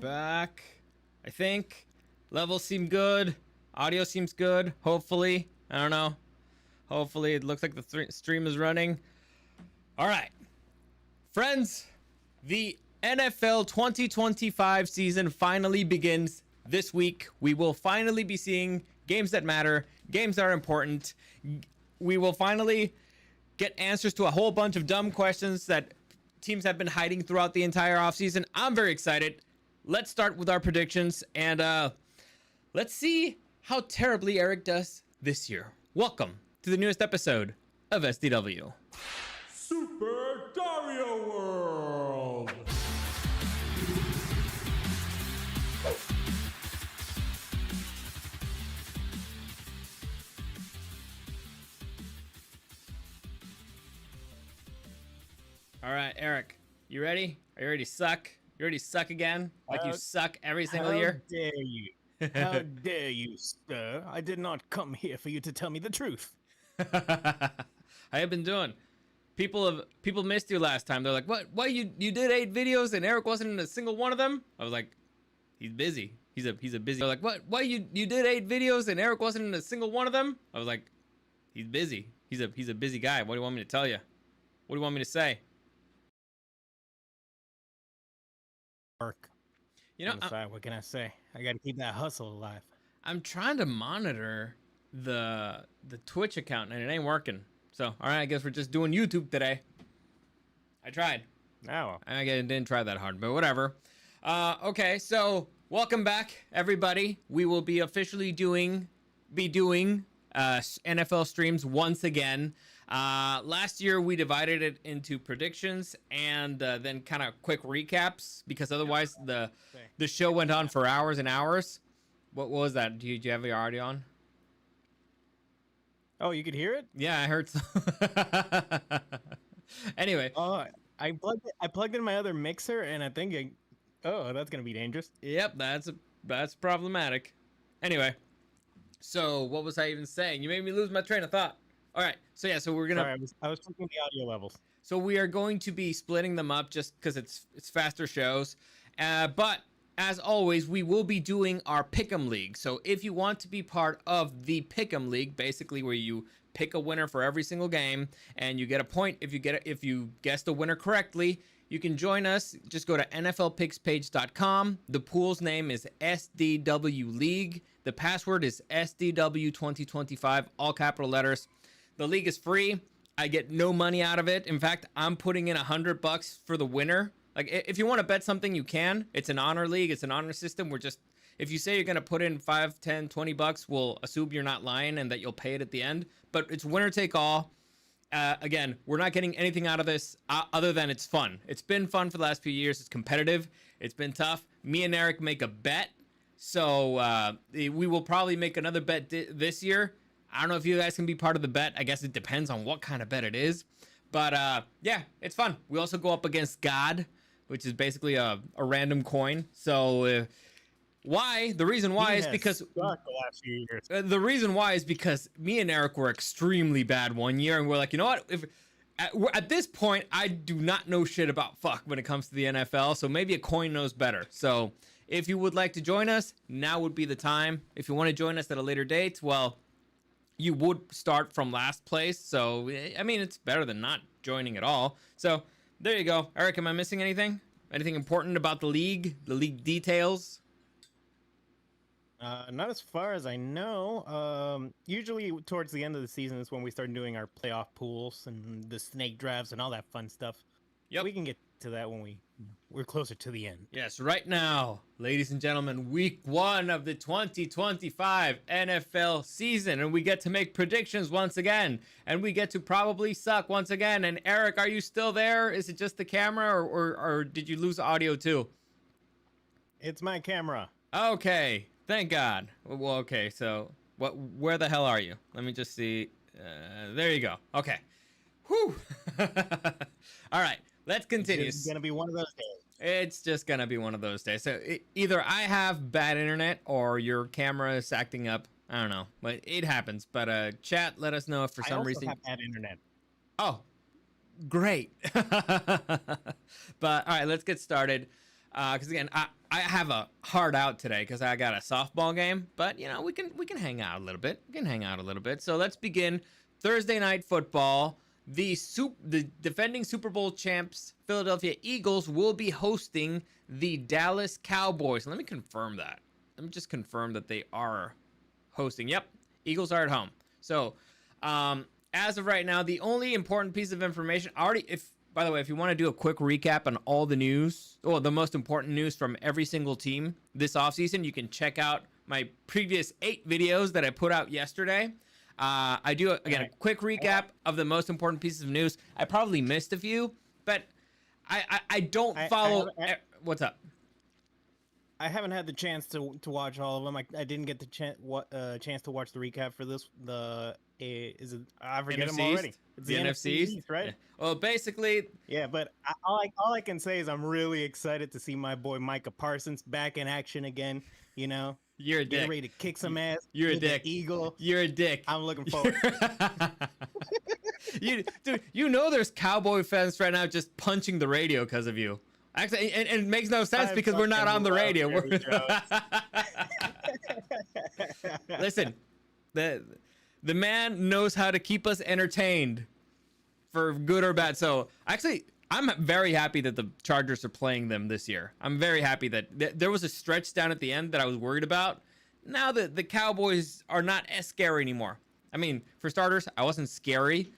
back. I think levels seem good. Audio seems good. Hopefully. I don't know. Hopefully it looks like the stream is running. All right. Friends, the NFL 2025 season finally begins this week. We will finally be seeing games that matter, games that are important. We will finally get answers to a whole bunch of dumb questions that teams have been hiding throughout the entire offseason. I'm very excited. Let's start with our predictions, and let's see how terribly Eric does this year. Welcome to the newest episode of SDW. Super Dario World! All right, Eric, you ready? Are you ready to suck? You ready to suck again? Like you suck every single year? How dare you? How dare you, sir? I did not come here for you to tell me the truth. I have been doing. People missed you last time. They're like, "What? Why you did 8 videos and Eric wasn't in a single one of them?" I was like, "He's busy. He's a busy." They're like, "What? Why you did 8 videos and Eric wasn't in a single one of them?" I was like, "He's busy. He's a busy guy. What do you want me to tell you? What do you want me to say?" Work. You know, what can I say? I got to keep that hustle alive. I'm trying to monitor the Twitch account and it ain't working. So, all right, I guess we're just doing YouTube today. I tried. Oh. I didn't try that hard, but whatever. Okay, so welcome back, everybody. We will be officially doing NFL streams once again. Last year we divided it into predictions and then kind of quick recaps because otherwise the show went on for hours and hours. What was that? Do you have your audio on? Oh, you could hear it? Yeah, I heard. Anyway. Oh, I plugged in my other mixer and I think oh, that's gonna be dangerous. Yep, that's problematic. Anyway, so what was I even saying? You made me lose my train of thought. All right, so yeah, so we're gonna. Sorry, I was checking the audio levels. So we are going to be splitting them up just because it's faster shows, but as always, we will be doing our Pick'em League. So if you want to be part of the Pick'em League, basically where you pick a winner for every single game and you get a point if you guess the winner correctly, you can join us. Just go to nflpicspage.com. The pool's name is SDW League. The password is SDW2025, all capital letters. The league is free. I get no money out of it. In fact, I'm putting in $100 for the winner. Like, if you want to bet something, you can. It's an honor league. It's an honor system. If you say you're going to put in 5, 10, 20 bucks, we'll assume you're not lying and that you'll pay it at the end. But it's winner take all. Again, we're not getting anything out of this other than it's fun. It's been fun for the last few years. It's competitive. It's been tough. Me and Eric make a bet. So we will probably make another bet this year. I don't know if you guys can be part of the bet. I guess it depends on what kind of bet it is. But yeah, it's fun. We also go up against God, which is basically a random coin. So why? The reason why is because the last few years. The reason why is because me and Eric were extremely bad one year, and we're like, you know what? At this point, I do not know shit about fuck when it comes to the NFL. So maybe a coin knows better. So if you would like to join us, now would be the time. If you want to join us at a later date, well, you would start from last place. So I mean, it's better than not joining at all. So there you go. Eric, am I missing anything? Anything important about the league details? Not as far as I know. Usually towards the end of the season is when we start doing our playoff pools and the snake drafts and all that fun stuff. Yep. We can get to that when we're closer to the end. Yes, right now, ladies and gentlemen, week 1 of the 2025 NFL season, and we get to make predictions once again, and we get to probably suck once again. And Eric, are you still there? Is it just the camera, or did you lose audio too? It's my camera. Okay, thank God. Well, okay, so where the hell are you? Let me just see. There you go. Okay. Whew. All right. Let's continue. It's gonna be one of those days. It's just gonna be one of those days. So either I have bad internet or your camera is acting up. I don't know, but it happens. But chat, let us know if for some reason. I also have bad internet. Oh, great. But all right, let's get started. Because again, I have a hard out today because I got a softball game. But you know, we can hang out a little bit. We can hang out a little bit. So let's begin Thursday night football. The defending Super Bowl champs Philadelphia Eagles will be hosting the Dallas Cowboys. Let me confirm that. Let me just confirm that they are hosting. Yep, Eagles are at home. So, as of right now, the only important piece of information by the way, if you want to do a quick recap on all the news, or the most important news from every single team this offseason, you can check out my previous 8 videos that I put out yesterday. I do, again, a quick recap of the most important pieces of news. I probably missed a few, but I don't follow. What's up? I haven't had the chance to watch all of them. I didn't get the chance to watch the recap for this. I forget them already. It's the NFC East, right? Yeah. Well, basically, yeah. But all I can say is I'm really excited to see my boy Micah Parsons back in action again. You know, you're a dick. Getting ready to kick some ass. You're a dick. Eagle. You're a dick. I'm looking forward. Dude, you know there's Cowboy fans right now just punching the radio because of you. Actually, and it makes no sense because we're not on the radio. Listen, the man knows how to keep us entertained for good or bad. So actually, I'm very happy that the Chargers are playing them this year. I'm very happy that there was a stretch down at the end that I was worried about. Now that the Cowboys are not as scary anymore. I mean, for starters, I wasn't scared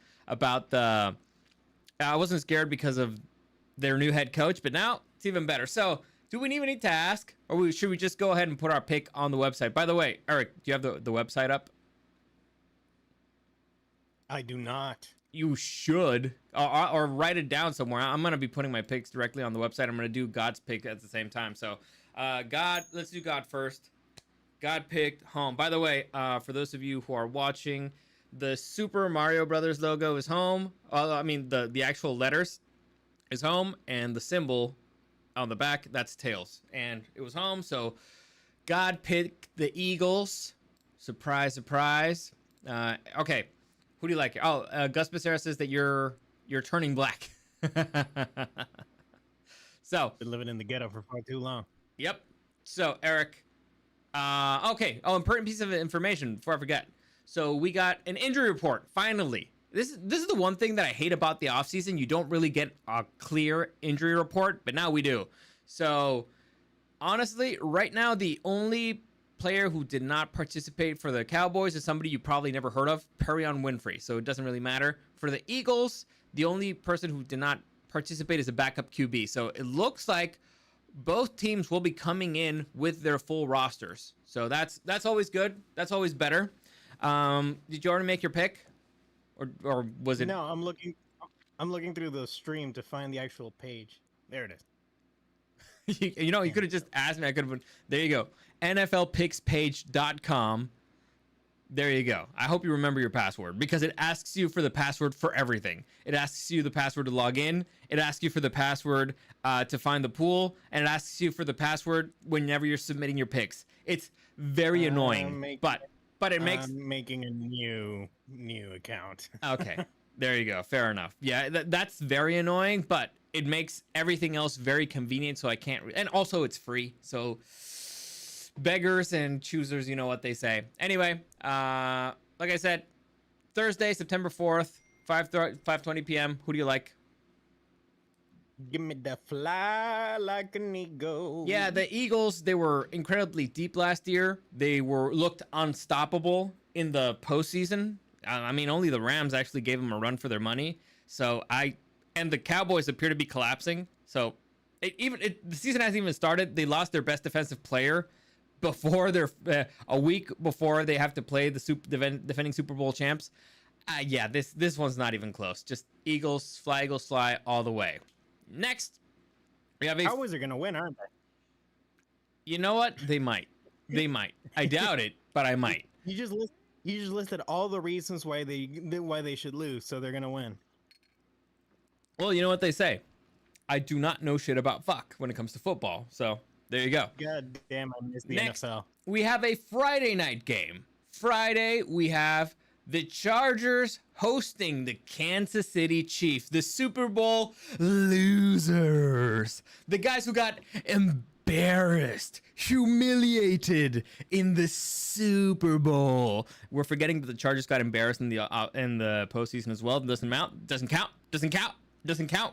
because of their new head coach, but now it's even better. So do we even need to ask, or should we just go ahead and put our pick on the website? By the way, Eric, do you have the website up? I do not. You should, or write it down somewhere. I'm going to be putting my picks directly on the website. I'm going to do God's pick at the same time. So let's do God first. God picked home. By the way, for those of you who are watching, the Super Mario Brothers logo is home. I mean, the actual letters is home, and the symbol on the back, that's Tails. And it was home, so God picked the Eagles. Surprise, surprise. Okay, who do you like? Oh, Gus Becerra says that you're turning black. So been living in the ghetto for far too long. Yep. So Eric, okay. Oh, important piece of information before I forget. So we got an injury report finally. This is the one thing that I hate about the offseason. You don't really get a clear injury report, but now we do. So honestly, right now, the only player who did not participate for the Cowboys is somebody you probably never heard of, Perion Winfrey. So it doesn't really matter. For the Eagles, the only person who did not participate is a backup QB. So it looks like both teams will be coming in with their full rosters. So that's always good. That's always better. Did you already make your pick? Or was it? No, I'm looking through the stream to find the actual page. There it is. you could have just asked me. I could have. There you go. NFLPicksPage.com. There you go. I hope you remember your password because it asks you for the password for everything. It asks you the password to log in. It asks you for the password to find the pool, and it asks you for the password whenever you're submitting your picks. It's very annoying, but it makes. I'm making a new account. Okay, there you go. Fair enough. Yeah, that's very annoying, but it makes everything else very convenient. So I can't. And also, it's free. So beggars and choosers, you know what they say. Anyway, like I said, Thursday, September 4th, 5:20 p.m. Who do you like? Give me the fly like an eagle. Yeah, the Eagles, they were incredibly deep last year. They looked unstoppable in the postseason. I mean, only the Rams actually gave them a run for their money. And the Cowboys appear to be collapsing. So the season hasn't even started. They lost their best defensive player before a week before they have to play the defending Super Bowl champs. Yeah, this one's not even close. Just Eagles fly all the way. Next, we have Cowboys are gonna win, aren't they? You know what? They might. I doubt it, but I might. You just listed all the reasons why they should lose, so they're gonna win. Well, you know what they say. I do not know shit about fuck when it comes to football. So there you go. God damn, I missed the Next, NFL. we have a Friday night game. Friday, we have The Chargers hosting the Kansas City Chiefs, the Super Bowl losers. The guys who got embarrassed, humiliated in the Super Bowl. We're forgetting that the Chargers got embarrassed in the postseason as well. Doesn't count.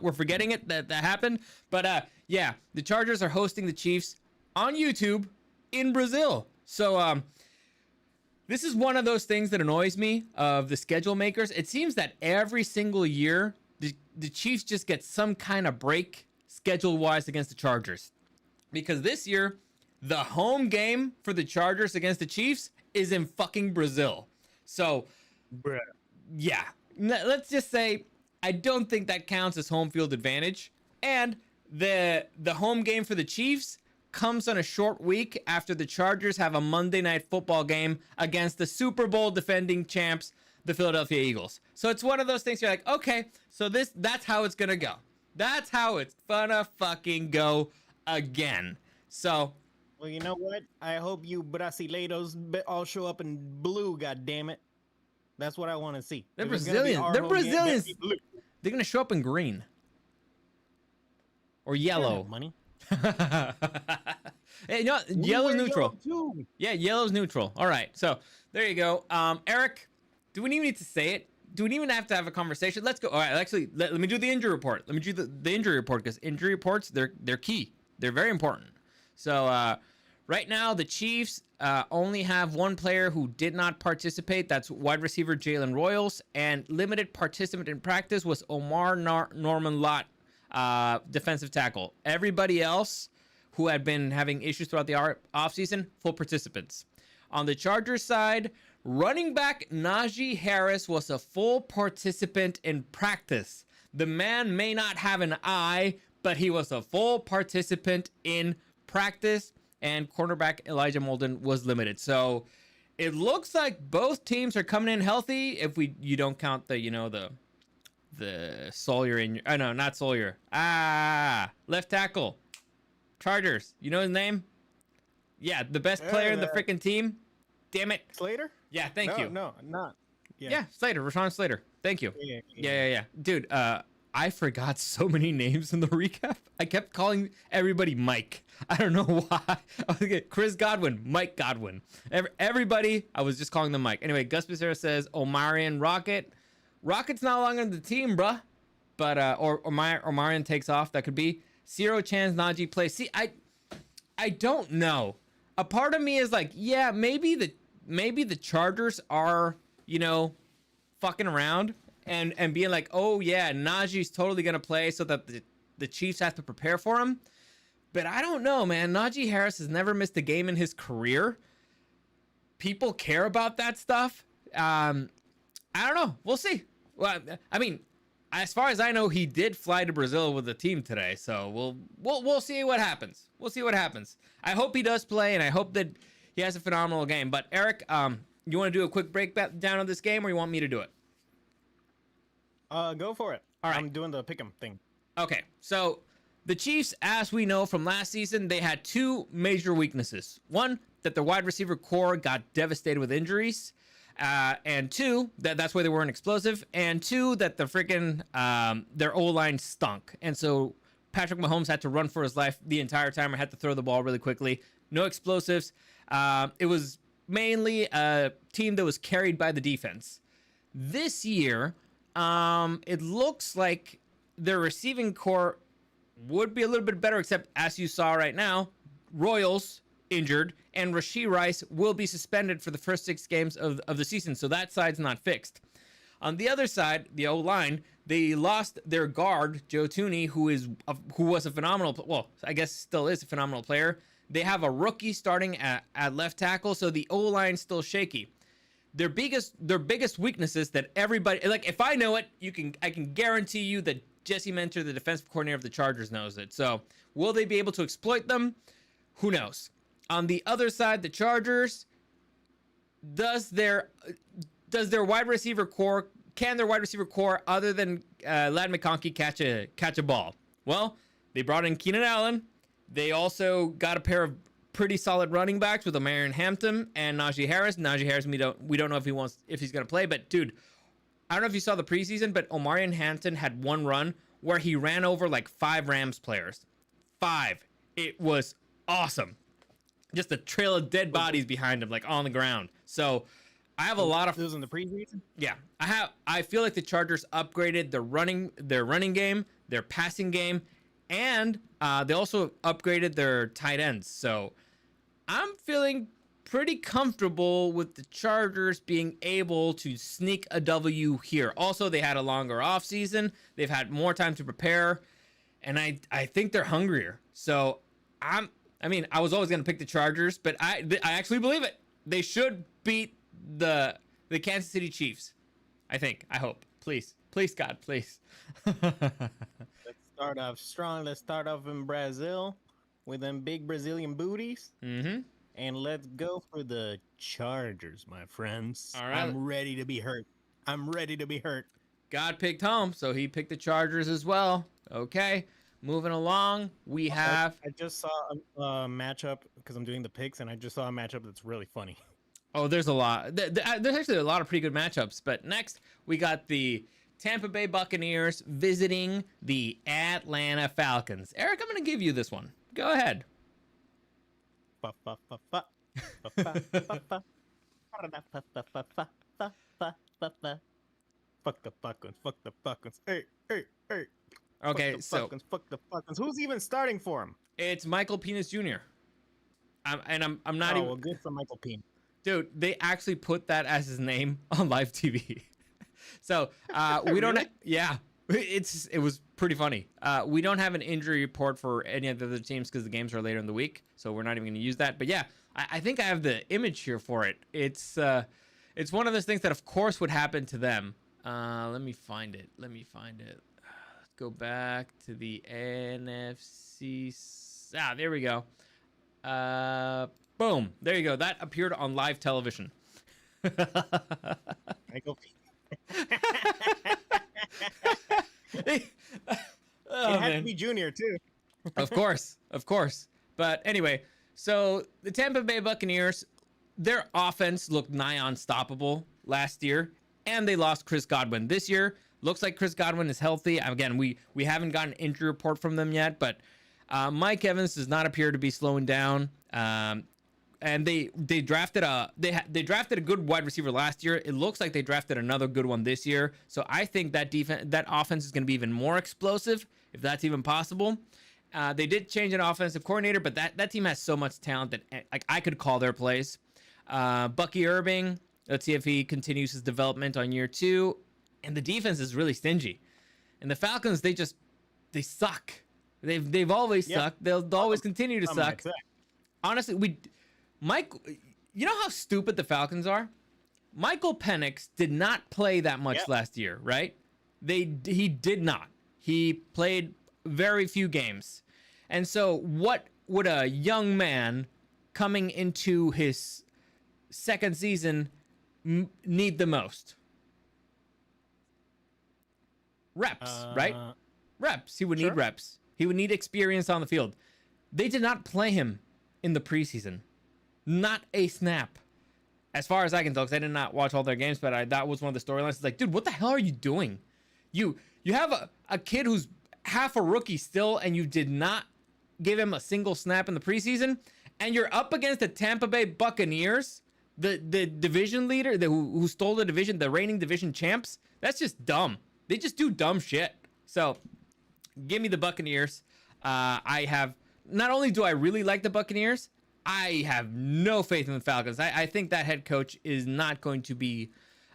We're forgetting it that happened. But yeah, the Chargers are hosting the Chiefs on YouTube in Brazil. So this is one of those things that annoys me of the schedule makers. It seems that every single year the Chiefs just get some kind of break schedule-wise against the Chargers. Because this year, the home game for the Chargers against the Chiefs is in fucking Brazil. So, yeah. Let's just say I don't think that counts as home field advantage. And the home game for the Chiefs comes on a short week after the Chargers have a Monday Night Football game against the Super Bowl defending champs, the Philadelphia Eagles. So it's one of those things you're like, okay, so that's how it's gonna go. That's how it's gonna fucking go again. So, well, you know what? I hope you Brasileiros all show up in blue. God damn it! That's what I want to see. They're Brazilian. They're Brazilians. They're gonna show up in green or yellow. Money. Hey, you know what? Yellow's neutral. Yeah, yellow's neutral. All right, so there you go. Eric, do we even need to say it? Do we even have to have a conversation? Let's go. All right, actually, let me do the injury report. Let me do the injury report, because injury reports, they're key. They're very important. So right now, the Chiefs only have one player who did not participate. That's wide receiver Jalen Royals, and limited participant in practice was Omar Norman Lott, defensive tackle. Everybody else who had been having issues throughout the offseason, full participants. On the Chargers side, running back Najee Harris was a full participant in practice. The man may not have an eye, but he was a full participant in practice, and cornerback Elijah Molden was limited. So it looks like both teams are coming in healthy, if you don't count the Sawyer in, oh no, not Sawyer. Left tackle. Chargers. You know his name? Yeah, the best player in the freaking team. Damn it. Slater? Yeah, thank you. No, not. Yeah, Slater, Rashawn Slater. Thank you. Yeah. Dude, I forgot so many names in the recap. I kept calling everybody Mike. I don't know why. I was like, Chris Godwin, Mike Godwin. Everybody, I was just calling them Mike. Anyway, Gus Becerra says Omarion Rocket. Rocket's not longer in the team, bruh. But or Omarion takes off. That could be. Zero chance Najee plays. See, I don't know. A part of me is like, yeah, maybe the Chargers are, fucking around and being like, oh yeah, Najee's totally gonna play, so that the Chiefs have to prepare for him. But I don't know, man. Najee Harris has never missed a game in his career. People care about that stuff. I don't know. We'll see. Well, I mean, as far as I know, he did fly to Brazil with the team today, so we'll see what happens. We'll see what happens. I hope he does play, and I hope that he has a phenomenal game. But Eric, you want to do a quick breakdown of this game, or you want me to do it? Go for it. All right. I'm doing the pick'em thing. Okay, so the Chiefs, as we know from last season, they had two major weaknesses. One, that their wide receiver core got devastated with injuries. And two, that's why they weren't explosive. And two, that the freaking their O-line stunk. And so Patrick Mahomes had to run for his life the entire time, or had to throw the ball really quickly. No explosives. It was mainly a team that was carried by the defense. This year, it looks like their receiving core would be a little bit better, except as you saw right now, Royals injured, and Rashee Rice will be suspended for the first 6 games of the season, so that side's not fixed. On the other side, the O-line, they lost their guard, Joe Thuney, who was a phenomenal, well, I guess still is a phenomenal player. They have a rookie starting at left tackle, so the O-line's still shaky. Their biggest weaknesses that everybody, like, if I know it, I can guarantee you that Jesse Mentor, the defensive coordinator of the Chargers, knows it. So will they be able to exploit them? Who knows? On the other side, the Chargers, can their wide receiver core, other than Ladd McConkey, catch a ball? Well, they brought in Keenan Allen. They also got a pair of pretty solid running backs with Omarion Hampton and Najee Harris. Najee Harris, we don't know if he's gonna play, but dude, I don't know if you saw the preseason, but Omarion Hampton had one run where he ran over like 5 Rams players. 5. It was awesome. Just a trail of dead bodies behind him, like on the ground. So I have a lot of. This was in the preseason. Yeah, I feel like the Chargers upgraded their running game, their passing game, and they also upgraded their tight ends. So I'm feeling pretty comfortable with the Chargers being able to sneak a W here. Also, they had a longer offseason. They've had more time to prepare, and I think they're hungrier. So I was always going to pick the Chargers, but I actually believe it. They should beat the Kansas City Chiefs. I hope. Please, God, please. Let's start off strong. Let's start off in Brazil with them big Brazilian booties. Mm-hmm. And let's go for the Chargers, my friends. All right. I'm ready to be hurt. God picked home, so he picked the Chargers as well. Okay, moving along, we have. I just saw a matchup because I'm doing the picks, and I just saw a matchup that's really funny. Oh, there's a lot. There's actually a lot of pretty good matchups. But next, we got the Tampa Bay Buccaneers visiting the Atlanta Falcons. Eric, I'm going to give you this one. Go ahead. Fuck the Falcons. Hey. Okay, Fuck the Falcons. Who's even starting for him? It's Michael Penis Jr. I'm not Well, good for Michael Pena. Dude, they actually put that as his name on live TV. So we don't. Really? Yeah, it was pretty funny. We don't have an injury report for any of the other teams because the games are later in the week, so we're not even going to use that. But yeah, I think I have the image here for it. It's one of those things that of course would happen to them. Let me find it. Let's go back to the NFC. There we go. Boom. There you go. That appeared on live television. Michael Pena. It had to be Junior too. Of course. But anyway, so the Tampa Bay Buccaneers, their offense looked nigh unstoppable last year, and they lost Chris Godwin. This year, looks like Chris Godwin is healthy. Again, we haven't gotten an injury report from them yet, but Mike Evans does not appear to be slowing down. And they drafted a good wide receiver last year. It looks like they drafted another good one this year. So I think that offense is going to be even more explosive, if that's even possible. They did change an offensive coordinator, but that team has so much talent that like I could call their plays. Bucky Irving, let's see if he continues his development on year 2. And the defense is really stingy. And the Falcons, they suck. They've always sucked. They'll always continue to suck. Honestly, you know how stupid the Falcons are? Michael Penix did not play that much last year, right? He did not. He played very few games. And so what would a young man coming into his second season need the most? Reps, right? Reps. He would need reps. He would need experience on the field. They did not play him in the preseason. Not a snap. As far as I can tell, because I did not watch all their games, but that was one of the storylines. It's like, dude, what the hell are you doing? You have a kid who's half a rookie still, and you did not give him a single snap in the preseason, and you're up against the Tampa Bay Buccaneers, the division leader, who stole the division, the reigning division champs. That's just dumb. They just do dumb shit. So, give me the Buccaneers. Not only do I really like the Buccaneers, I have no faith in the Falcons. I think that head coach is not going to be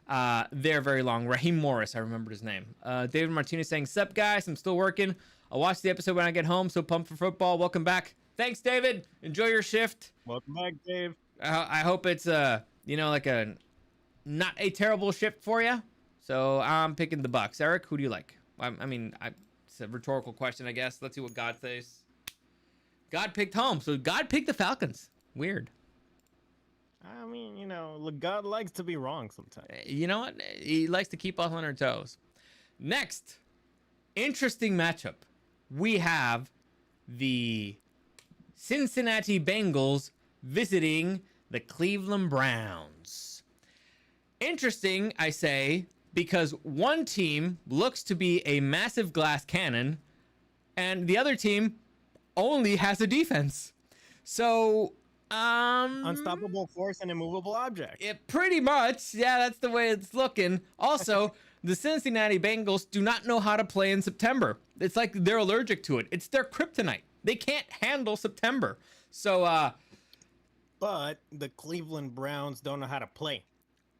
there very long. Raheem Morris, I remembered his name. David Martinez saying, "Sup, guys? I'm still working. I'll watch the episode when I get home. So pumped for football. Welcome back." Thanks, David. Enjoy your shift. Welcome back, Dave. I hope it's like a not a terrible shift for you. So I'm picking the Bucs. Eric, who do you like? It's a rhetorical question, I guess. Let's see what God says. God picked home, so God picked the Falcons. Weird. I mean, God likes to be wrong sometimes. You know what? He likes to keep us on our toes. Next, interesting matchup. We have the Cincinnati Bengals visiting the Cleveland Browns. Interesting, I say, because one team looks to be a massive glass cannon, and the other team only has a defense. So, Unstoppable force and immovable object. it pretty much, yeah, that's the way it's looking. Also, the Cincinnati Bengals do not know how to play in September. It's like they're allergic to it. It's their kryptonite. They can't handle September. So, But the Cleveland Browns don't know how to play.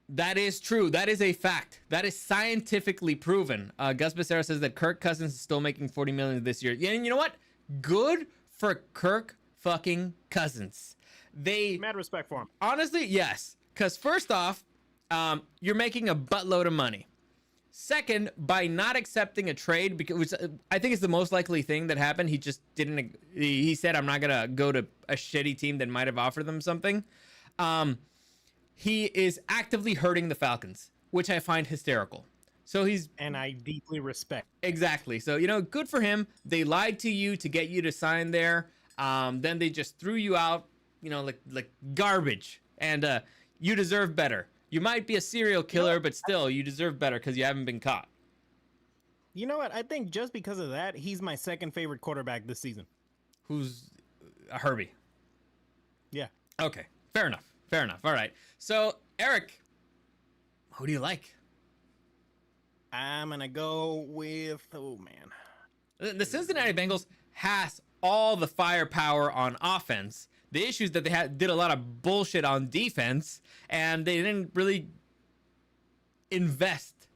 that is true. That is a fact. That is scientifically proven. Gus Becerra says that Kirk Cousins is still making $40 million this year. Yeah, and you know what? Good for Kirk fucking Cousins. Mad respect for him. Honestly, yes. Because first off, you're making a buttload of money. Second, by not accepting a trade, because I think it's the most likely thing that happened. He just didn't. He said, "I'm not gonna go to a shitty team that might have offered them something." He is actively hurting the Falcons, which I find hysterical. So And I deeply respect. exactly. So good for him. They lied to you to get you to sign there. Then they just threw you out, like garbage. And you deserve better. You might be a serial killer, but still, you deserve better because you haven't been caught. You know what? I think just because of that, he's my second favorite quarterback this season. Who's Herbie? Yeah. Okay, fair enough. Fair enough. All right. So, Eric, who do you like? I'm going to go with, oh, man. The Cincinnati Bengals has all the firepower on offense. The issue is that they did a lot of bullshit on defense, and they didn't really invest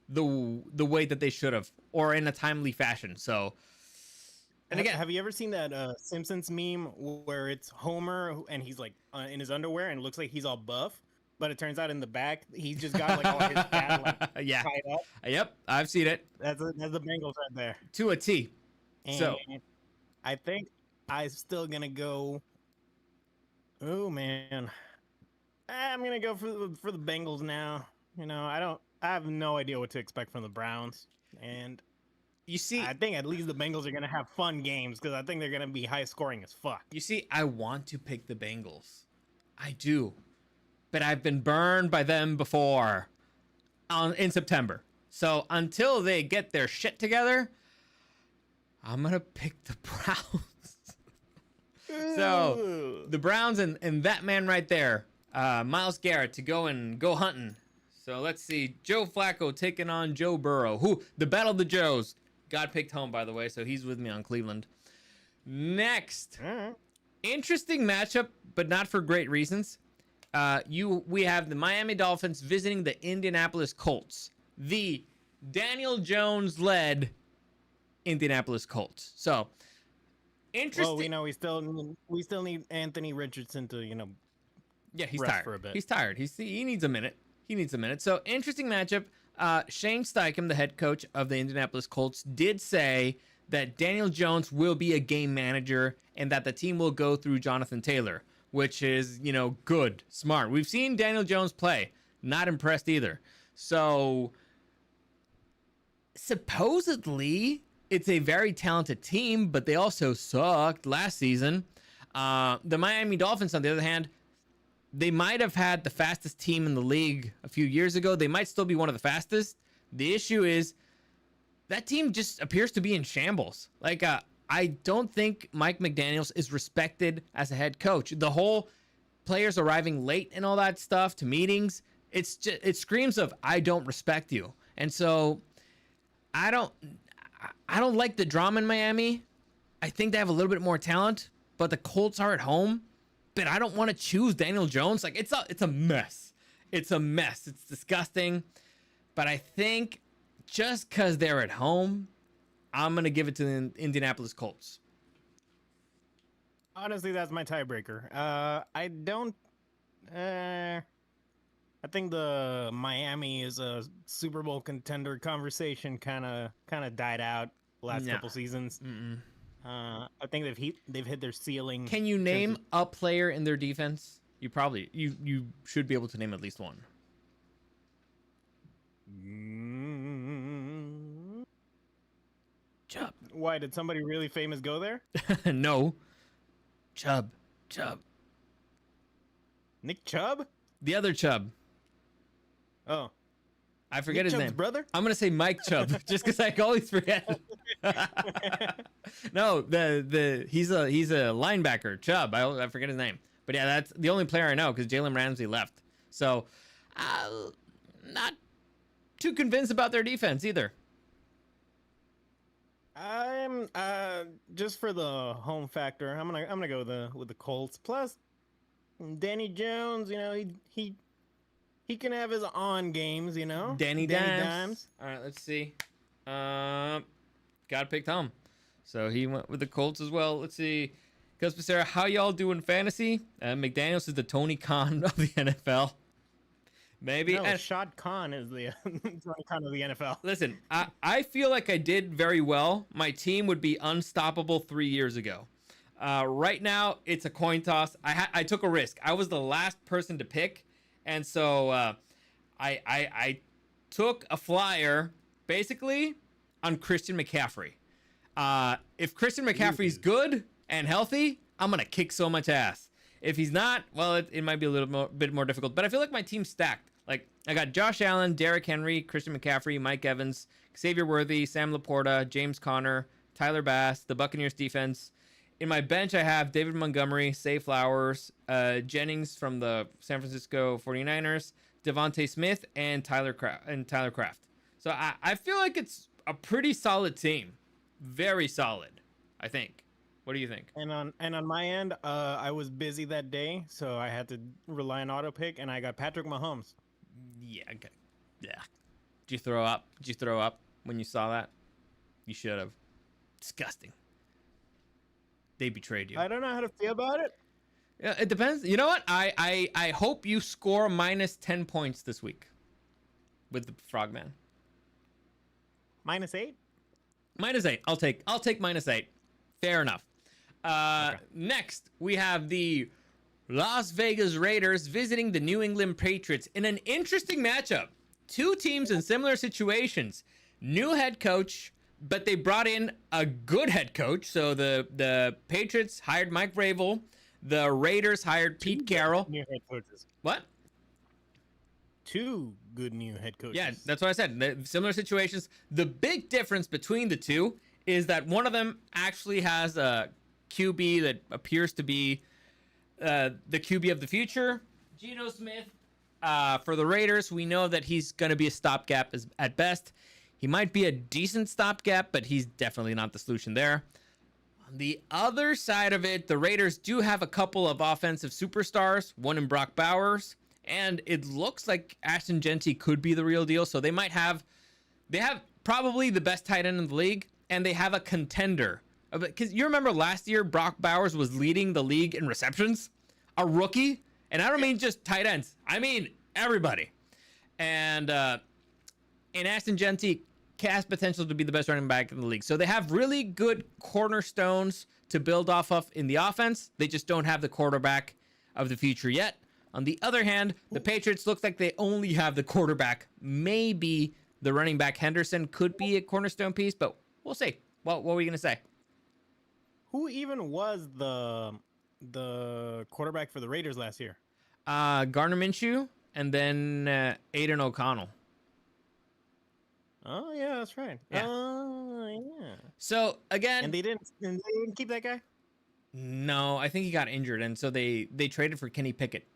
the way that they should have, or in a timely fashion. So, and again, have you ever seen that Simpsons meme where it's Homer and he's like in his underwear and it looks like he's all buff, but it turns out in the back he's just got like all his fat like, yeah, tied up? Yep, I've seen it. That's the Bengals right there. To a T. And So I think I'm still gonna go. Oh man, I'm gonna go for the Bengals now. I have no idea what to expect from the Browns, and you see, I think at least the Bengals are gonna have fun games because I think they're gonna be high scoring as fuck. You see, I want to pick the Bengals. I do, but I've been burned by them before in September. So until they get their shit together, I'm gonna pick the Browns. So the Browns and that man right there, Myles Garrett, to go hunting. So let's see, Joe Flacco taking on Joe Burrow. The Battle of the Joes. God picked home, by the way, so he's with me on Cleveland. Next, interesting matchup, but not for great reasons. We have the Miami Dolphins visiting the Indianapolis Colts. The Daniel Jones-led Indianapolis Colts. So, interesting. Well, we still need Anthony Richardson to yeah, he's rest tired for a bit. He's tired. He needs a minute. So, interesting matchup. Shane Steichen, the head coach of the Indianapolis Colts, did say that Daniel Jones will be a game manager and that the team will go through Jonathan Taylor, which is, good, smart. We've seen Daniel Jones play. Not impressed either. So, supposedly, it's a very talented team, but they also sucked last season. The Miami Dolphins, on the other hand, they might have had the fastest team in the league a few years ago. They might still be one of the fastest. The issue is that team just appears to be in shambles. Like, I don't think Mike McDaniels is respected as a head coach. The whole players arriving late and all that stuff to meetings, it screams of, I don't respect you. And so I don't like the drama in Miami. I think they have a little bit more talent, but the Colts are at home. But I don't want to choose Daniel Jones. Like, it's a mess. It's a mess. It's disgusting. But I think just because they're at home, I'm going to give it to the Indianapolis Colts. Honestly, that's my tiebreaker. I think the Miami is a Super Bowl contender conversation kind of died out last couple seasons. I think they've hit their ceiling. Can you name a player in their defense? You should be able to name at least one. Why did somebody really famous go there? No. Chubb. Nick Chubb? The other Chubb. Oh. I forget Nick his Chubb's name. brother? I'm gonna say Mike Chubb just because I always forget. No, he's a linebacker, Chubb. I forget his name, but yeah, that's the only player I know because Jalen Ramsey left. So, not too convinced about their defense either. I'm just for the home factor. I'm gonna go with the Colts. Plus, Danny Jones. You know he can have his on games. You know, Danny Dimes. All right, let's see. Got picked home, so he went with the Colts as well. Let's see. Gus Becerra, how y'all doing fantasy? McDaniels is the Tony Khan of the NFL. Maybe. No, Shad Khan is the Tony Khan of the NFL. Listen, I feel like I did very well. My team would be unstoppable 3 years ago. Right now, it's a coin toss. I took a risk. I was the last person to pick, and so I took a flyer basically on Christian McCaffrey. If Christian McCaffrey's good and healthy, I'm gonna kick so much ass. If he's not, well, it might be a bit more difficult. But I feel like my team's stacked. Like, I got Josh Allen, Derrick Henry, Christian McCaffrey, Mike Evans, Xavier Worthy, Sam Laporta, James Conner, Tyler Bass, the Buccaneers defense. In my bench, I have David Montgomery, Say Flowers, Jennings from the San Francisco 49ers, Devontae Smith, and Tyler Kraft. So I feel like it's a pretty solid team. Very solid, I think. What do you think? And on my end, I was busy that day, so I had to rely on auto pick, and I got Patrick Mahomes. Yeah. Okay. Yeah. Did you throw up? Did you throw up when you saw that? You should have. Disgusting. They betrayed you. I don't know how to feel about it. Yeah, it depends. You know what? I hope you score minus 10 points this week with the Frogman. -8? -8. I'll take -8. Fair enough. Okay. Next, we have the Las Vegas Raiders visiting the New England Patriots in an interesting matchup. Two teams in similar situations. New head coach, but they brought in a good head coach. So the Patriots hired Mike Vrabel. The Raiders hired Pete Carroll. New head coaches. What? Two good new head coaches. Yeah, that's what I said. Similar situations. The big difference between the two is that one of them actually has a QB that appears to be the QB of the future. Geno Smith. For the Raiders, we know that he's going to be a stopgap at best. He might be a decent stopgap, but he's definitely not the solution there. On the other side of it, the Raiders do have a couple of offensive superstars, one in Brock Bowers, and it looks like Ashton Genty could be the real deal. So they have probably the best tight end in the league, and they have a contender. Because you remember last year, Brock Bowers was leading the league in receptions, a rookie. And I don't mean just tight ends. I mean everybody. And Ashton Genty has potential to be the best running back in the league. So they have really good cornerstones to build off of in the offense. They just don't have the quarterback of the future yet. On the other hand, the Patriots look like they only have the quarterback. Maybe the running back Henderson could be a cornerstone piece, but we'll see. What were you going to say? Who even was the quarterback for the Raiders last year? Gardner Minshew and then Aiden O'Connell. Oh yeah, that's right. Yeah. Yeah. So again, And they didn't keep that guy? no, I think he got injured, and so they traded for Kenny Pickett.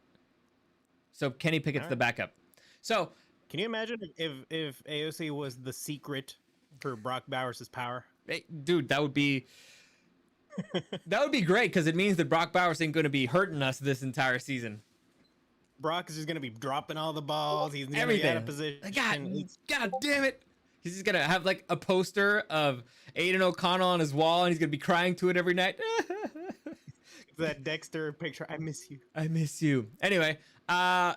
So Kenny Pickett's the backup. So Can you imagine if AOC was the secret for Brock Bowers' power? hey, dude, that would be great because it means that Brock Bowers ain't going to be hurting us this entire season. Brock is just going to be dropping all the balls. He's going to be out of position. God damn it. He's just going to have like a poster of Aiden O'Connell on his wall, and he's going to be crying to it every night. That Dexter picture. I miss you. I miss you. Anyway,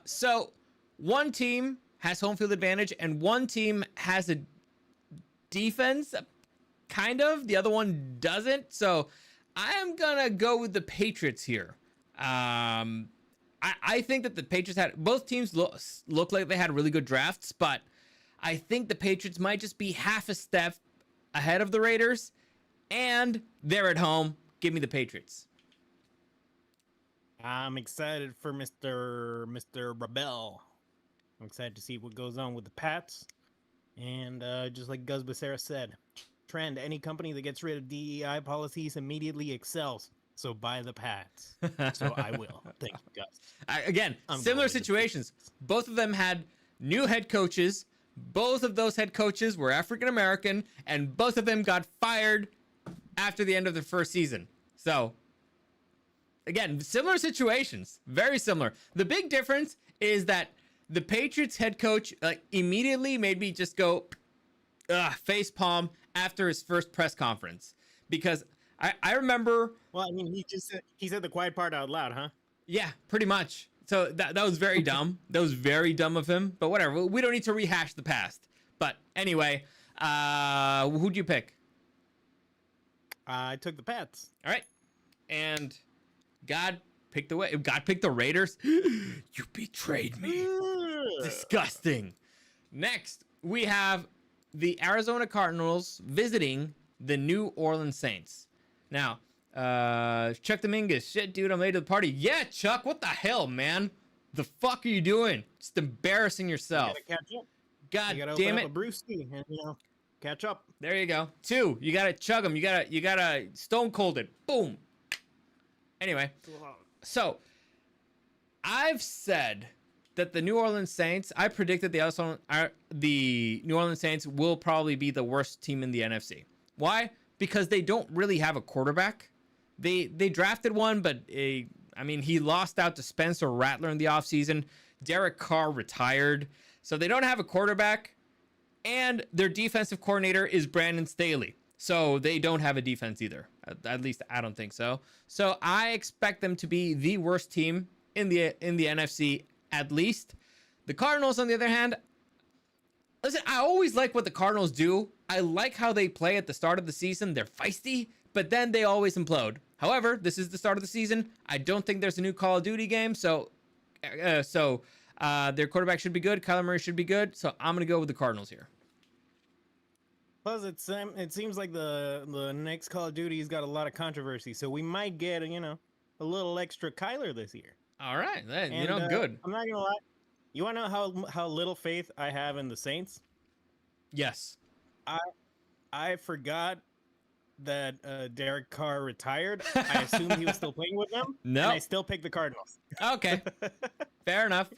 so one team has home field advantage, and one team has a defense, kind of. The other one doesn't. So I am going to go with the Patriots here. I think that the Patriots both teams look like they had really good drafts, but I think the Patriots might just be half a step ahead of the Raiders, and they're at home. Give me the Patriots. I'm excited for Mr. Rebel. I'm excited to see what goes on with the Pats. And just like Gus Becerra said, trend, any company that gets rid of DEI policies immediately excels. So buy the Pats. So I will. Thank you, Gus. Again, I'm similar going with the situations. Pats. Both of them had new head coaches. Both of those head coaches were African American, and both of them got fired after the end of the first season. So, again, similar situations. Very similar. The big difference is that the Patriots head coach immediately made me just go face palm after his first press conference, because I remember. Well, I mean, he said the quiet part out loud, huh? Yeah, pretty much. So that was very dumb. That was very dumb of him. But whatever. We don't need to rehash the past. But anyway, who'd you pick? I took the Pats. All right. And God picked the Raiders. You betrayed me. Disgusting. Next, we have the Arizona Cardinals visiting the New Orleans Saints. Now, Chuck Dominguez, shit, dude, I'm late to the party. Yeah, Chuck, what the hell, man? The fuck are you doing? Just embarrassing yourself. You gotta catch up. God You gotta damn open it. up a brewski and catch up. There you go. 2, you gotta chug them. You gotta stone cold it. Boom. Anyway, so I've said that the New Orleans Saints, I predicted the New Orleans Saints will probably be the worst team in the NFC. Why? Because they don't really have a quarterback. They drafted one, but he lost out to Spencer Rattler in the offseason. Derek Carr retired. So they don't have a quarterback, and their defensive coordinator is Brandon Staley. So they don't have a defense either. At least I don't think so. So I expect them to be the worst team in the NFC, at least. The Cardinals, on the other hand, listen, I always like what the Cardinals do. I like how they play at the start of the season. They're feisty, but then they always implode. However, this is the start of the season. I don't think there's a new Call of Duty game, so their quarterback should be good. Kyler Murray should be good. So I'm going to go with the Cardinals here. Plus, it seems like the next Call of Duty's got a lot of controversy, so we might get a little extra Kyler this year. All right, And, good. I'm not gonna lie. You want to know how little faith I have in the Saints? Yes. I forgot that Derek Carr retired. I assumed he was still playing with them. No. And I still picked the Cardinals. Okay. Fair enough.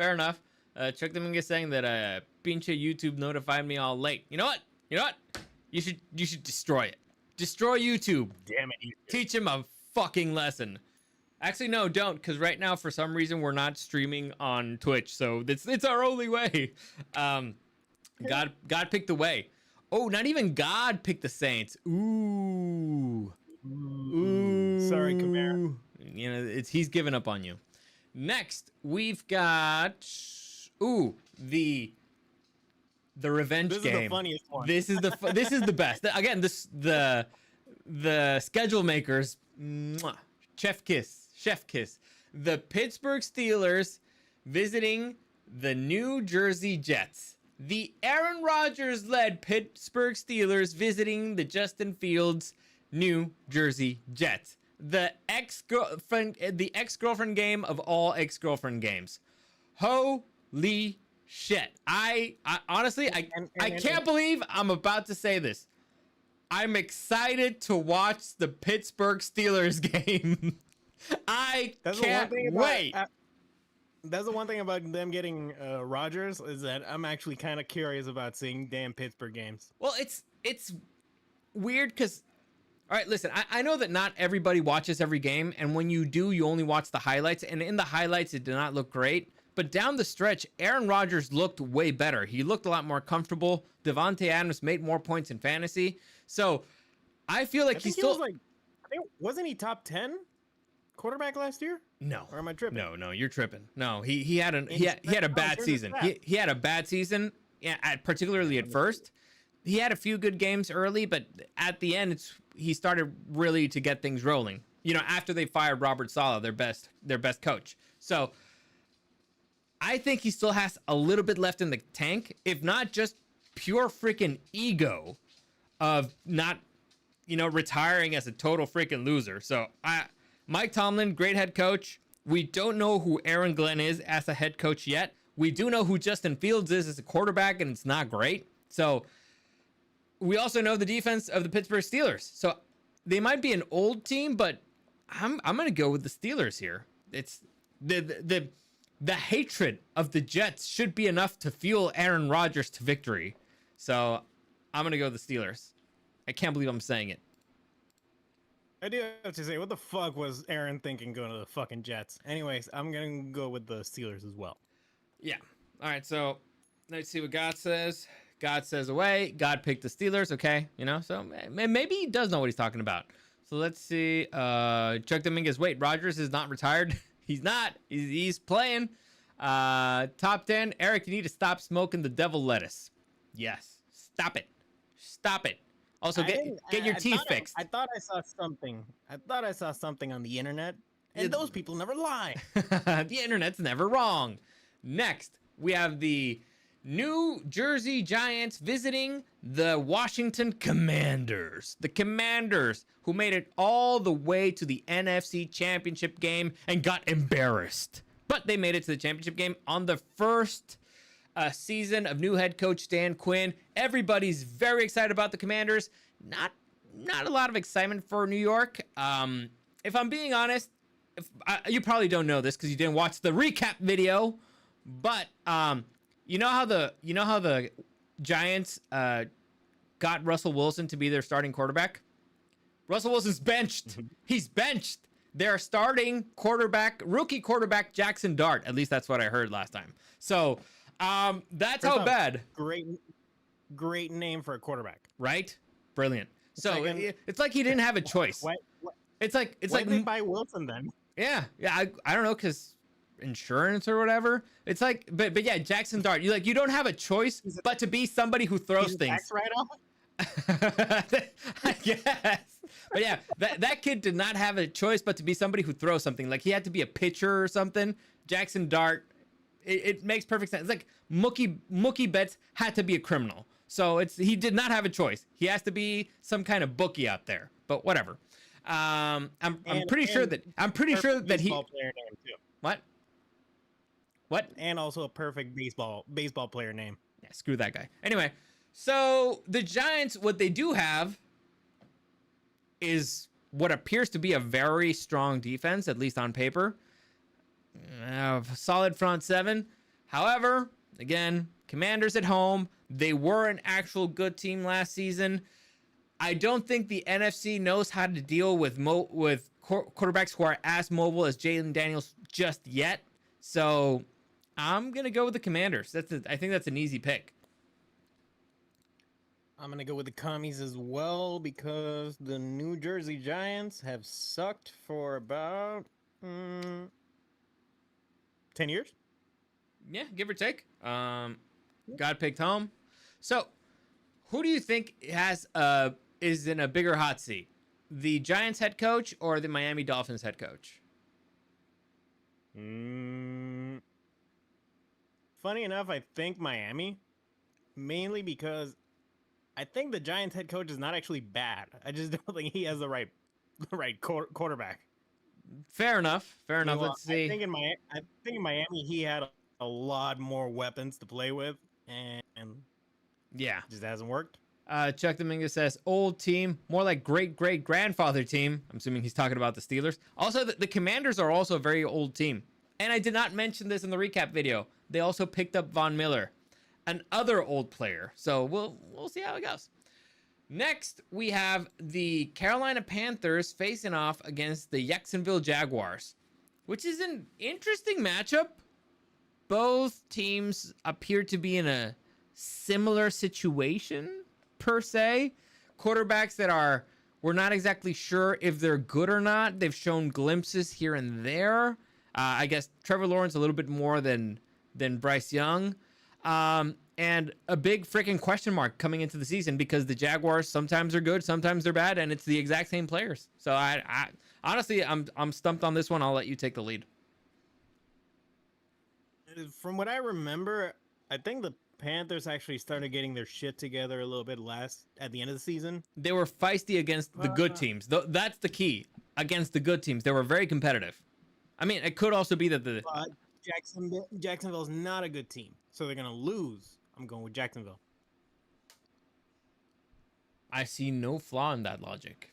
Chuck Dominguez saying that pinche YouTube notified me all late. You know what? You should destroy it. Destroy YouTube. Damn it. Teach him a fucking lesson. Actually, no, don't, because right now, for some reason, we're not streaming on Twitch, so it's our only way. God picked the way. Oh, not even God picked the Saints. Ooh. Sorry, Kamara. He's given up on you. Next, we've got the revenge game. This is the funniest one. This is the best. Again, the schedule makers. Mwah, chef kiss. The Pittsburgh Steelers visiting the New Jersey Jets. The Aaron Rodgers-led Pittsburgh Steelers visiting the Justin Fields New Jersey Jets. The ex-girlfriend game of all ex-girlfriend games. Holy shit. I honestly, I can't believe I'm about to say this. I'm excited to watch the Pittsburgh Steelers game. I can't wait. That's the one thing about them getting Rodgers is that I'm actually kind of curious about seeing damn Pittsburgh games. Well, it's weird because, all right, listen, I know that not everybody watches every game, and when you do, you only watch the highlights, and in the highlights, it did not look great. But down the stretch, Aaron Rodgers looked way better. He looked a lot more comfortable. Devontae Adams made more points in fantasy. So I feel like he's still wasn't he top 10 quarterback last year? No. Or am I tripping? No, you're tripping. No, he had a bad season. He had a bad season, particularly at first. He had a few good games early, but at the end, he started really to get things rolling. After they fired Robert Saleh, their best coach. So I think he still has a little bit left in the tank, if not just pure freaking ego of not, retiring as a total freaking loser. So Mike Tomlin, great head coach. We don't know who Aaron Glenn is as a head coach yet. We do know who Justin Fields is as a quarterback, and it's not great. So we also know the defense of the Pittsburgh Steelers. So they might be an old team, but I'm going to go with the Steelers here. It's the hatred of the Jets should be enough to fuel Aaron Rodgers to victory. So I'm going to go with the Steelers. I can't believe I'm saying it. I do have to say, what the fuck was Aaron thinking going to the fucking Jets? Anyways, I'm going to go with the Steelers as well. Yeah. All right, so let's see what God says. God says away. God picked the Steelers. Okay, so maybe he does know what he's talking about. So let's see. Chuck Dominguez. Wait, Rodgers is not retired. He's not. He's playing. Top 10. Eric, you need to stop smoking the devil lettuce. Yes. Stop it. Stop it. Also, get your teeth fixed. I thought I saw something. I thought I saw something on the internet, and those people never lie. The internet's never wrong. Next, we have the New Jersey Giants visiting the Washington Commanders. The Commanders, who made it all the way to the NFC Championship game and got embarrassed. But they made it to the championship game on the first season of new head coach Dan Quinn. Everybody's very excited about the Commanders. Not a lot of excitement for New York. If I'm being honest, you probably don't know this because you didn't watch the recap video. But you know how the Giants got Russell Wilson to be their starting quarterback? Russell Wilson's benched. He's benched. Their starting quarterback, rookie quarterback, Jackson Dart. At least that's what I heard last time. So that's how bad. Great name for a quarterback. Right? Brilliant. So it's like he didn't have a choice. It's like why did they buy Wilson then? Yeah. I don't know, because insurance or whatever. It's like, but yeah, Jackson Dart. You don't have a choice but to be somebody who throws things. Tax write-off? I guess. But yeah, that kid did not have a choice but to be somebody who throws something. Like he had to be a pitcher or something. Jackson Dart. It makes perfect sense. It's like Mookie Betts had to be a criminal. So he did not have a choice. He has to be some kind of bookie out there. But whatever. I'm pretty sure that he. Player name too. What? And also a perfect baseball player name. Yeah, screw that guy. Anyway, so the Giants, what they do have is what appears to be a very strong defense, at least on paper. Solid front seven. However, again, Commanders at home. They were an actual good team last season. I don't think the NFC knows how to deal with quarterbacks who are as mobile as Jalen Daniels just yet. So I'm going to go with the Commanders. I think that's an easy pick. I'm going to go with the Commies as well because the New Jersey Giants have sucked for about 10 years. Yeah, give or take. God picked home. So who do you think is in a bigger hot seat? The Giants head coach or the Miami Dolphins head coach? Funny enough, I think Miami, mainly because I think the Giants head coach is not actually bad. I just don't think he has the right quarterback. Fair enough. Let's see. I think in Miami he had a lot more weapons to play with, and yeah, it just hasn't worked. Chuck Dominguez says old team, more like great grandfather team. I'm assuming he's talking about the Steelers. Also, the Commanders are also a very old team, and I did not mention this in the recap video. They also picked up Von Miller, another old player. So we'll see how it goes. Next, we have the Carolina Panthers facing off against the Jacksonville Jaguars, which is an interesting matchup. Both teams appear to be in a similar situation, per se. Quarterbacks that we're not exactly sure if they're good or not. They've shown glimpses here and there. I guess Trevor Lawrence a little bit more than Bryce Young. And a big freaking question mark coming into the season because the Jaguars sometimes are good, sometimes they're bad, and it's the exact same players. So I honestly, I'm stumped on this one. I'll let you take the lead. From what I remember, I think the Panthers actually started getting their shit together a little bit at the end of the season. They were feisty against the good teams. That's the key. Against the good teams, they were very competitive. I mean, it could also be that the Jacksonville's not a good team, so they're gonna lose. I'm going with Jacksonville. I see no flaw in that logic.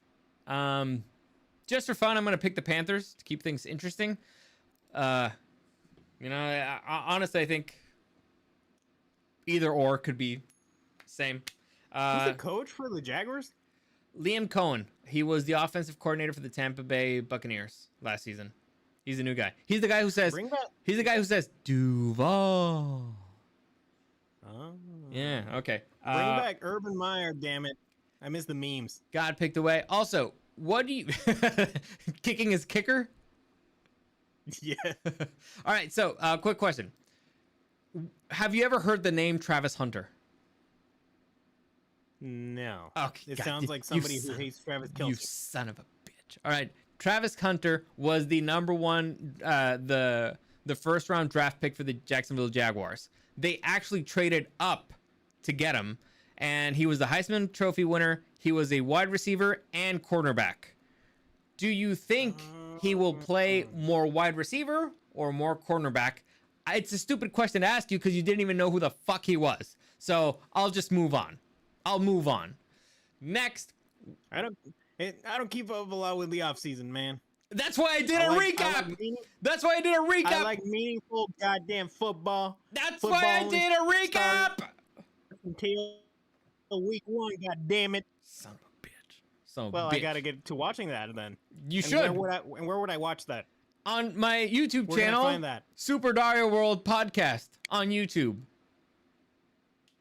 Just for fun, I'm gonna pick the Panthers to keep things interesting. Honestly, I think either or could be same. Who's the coach for the Jaguars? Liam Cohen. He was the offensive coordinator for the Tampa Bay Buccaneers last season. He's a new guy. He's the guy who says. He's the guy who says Duval. Oh. Yeah. Okay. Bring back Urban Meyer. Damn it! I miss the memes. God picked away. Also, what do you kicking his kicker? Yeah. All right. So, quick question: have you ever heard the name Travis Hunter? No. Okay. It sounds like somebody who hates Travis Kelce. You son of a bitch. All right. Travis Hunter was the number one, the first round draft pick for the Jacksonville Jaguars. They actually traded up to get him, and he was the Heisman Trophy winner. He was a wide receiver and cornerback. Do you think he will play more wide receiver or more cornerback? It's a stupid question to ask you because you didn't even know who the fuck he was. So I'll just move on. I'll move on. Next. I don't keep up a lot with the offseason, man. That's why I did a recap. That's why I did a recap. I like meaningful goddamn football. That's why I did a recap. Until week 1, god damn it. Son of a bitch. Son of Well, a bitch. I gotta get to watching that then. You should. Where would I watch that? On my YouTube Where channel, can I find that? Super Dario World Podcast on YouTube.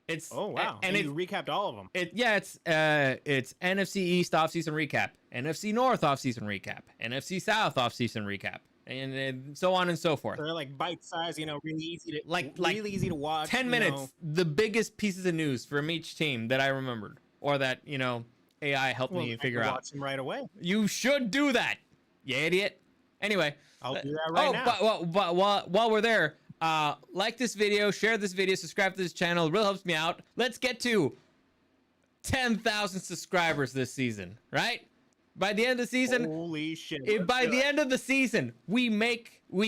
It's wow, and you recapped all of them. It's NFC East offseason recap, NFC North offseason recap, NFC South offseason recap, and so on and so forth. They're like bite size, really easy to really easy to watch. 10 minutes, the biggest pieces of news from each team that I remembered, or that AI helped me figure out. Watch them right away. You should do that, you idiot. Anyway, I'll do that right now. But while we're there. Like this video, share this video, subscribe to this channel. It really helps me out. Let's get to 10,000 subscribers this season, right? By the end of the season, holy shit! By the end of the season, we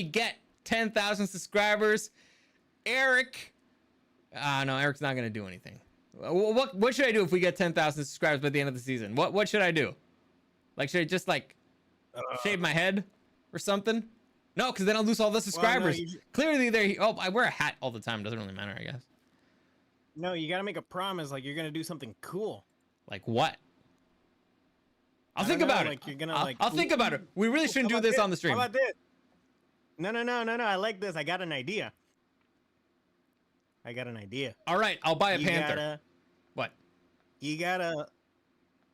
get 10,000 subscribers. Eric, no, Eric's not gonna do anything. What should I do if we get 10,000 subscribers by the end of the season? What should I do? Like, should I just shave my head or something? No, because then I'll lose all the subscribers. Well, no, Clearly, I wear a hat all the time. Doesn't really matter, I guess. No, you gotta make a promise, like you're gonna do something cool. Like what? I'll think about it. Like you're gonna I'll think about it. We really shouldn't do this on the stream. How about this? No. I like this. I got an idea. All right, I'll buy a panther. What? You gotta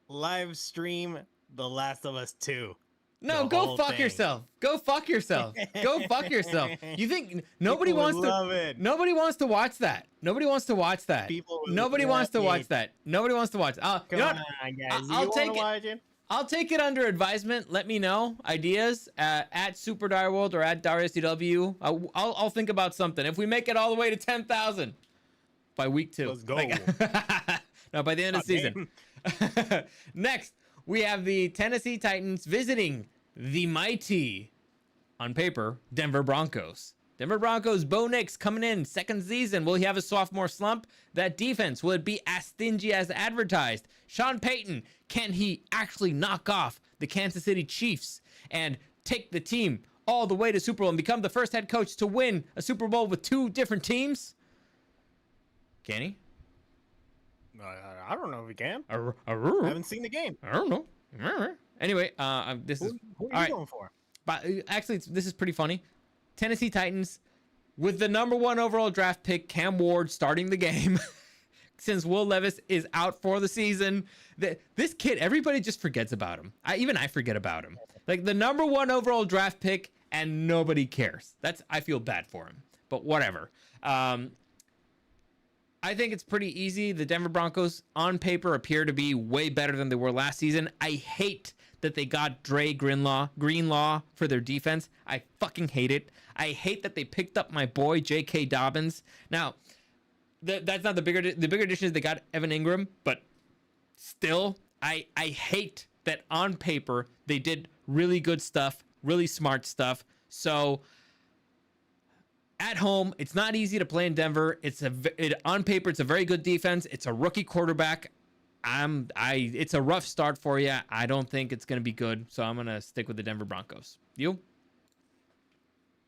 live stream The Last of Us 2. No, go fuck yourself. Go fuck yourself. Go fuck yourself. You think nobody wants to love it. Nobody wants to watch that. Nobody wants to watch that. Nobody wants to watch that. Nobody wants to watch. Come on, guys. I'll take it. I'll take it under advisement. Let me know ideas at Super Dario World or at DarioCW. I'll think about something. If we make it all the way to 10,000 by week 2. Let's go. No, by the end of the season. Next, we have the Tennessee Titans visiting the mighty, on paper, Denver Broncos. Denver Broncos, Bo Nix coming in, second season. Will he have a sophomore slump? That defense, will it be as stingy as advertised? Sean Payton, can he actually knock off the Kansas City Chiefs and take the team all the way to Super Bowl and become the first head coach to win a Super Bowl with 2 different teams? Can he? I don't know if he can. I I haven't seen the game. I don't know. Anyway, this is who are you going for? But actually, this is pretty funny. Tennessee Titans with the number 1 overall draft pick, Cam Ward, starting the game. Since Will Levis is out for the season, this kid, everybody just forgets about him. Even I forget about him. Like the number 1 overall draft pick, and nobody cares. I feel bad for him, but whatever. I think it's pretty easy. The Denver Broncos, on paper, appear to be way better than they were last season. I hate that they got Dre Greenlaw for their defense. I fucking hate it. I hate that they picked up my boy J.K. Dobbins. Now, that's not the bigger addition is they got Evan Ingram, but still, I hate that on paper they did really good stuff, really smart stuff, So at home, it's not easy to play in Denver. On paper, it's a very good defense. It's a rookie quarterback. It's a rough start for you. I don't think it's going to be good. So I'm going to stick with the Denver Broncos. You?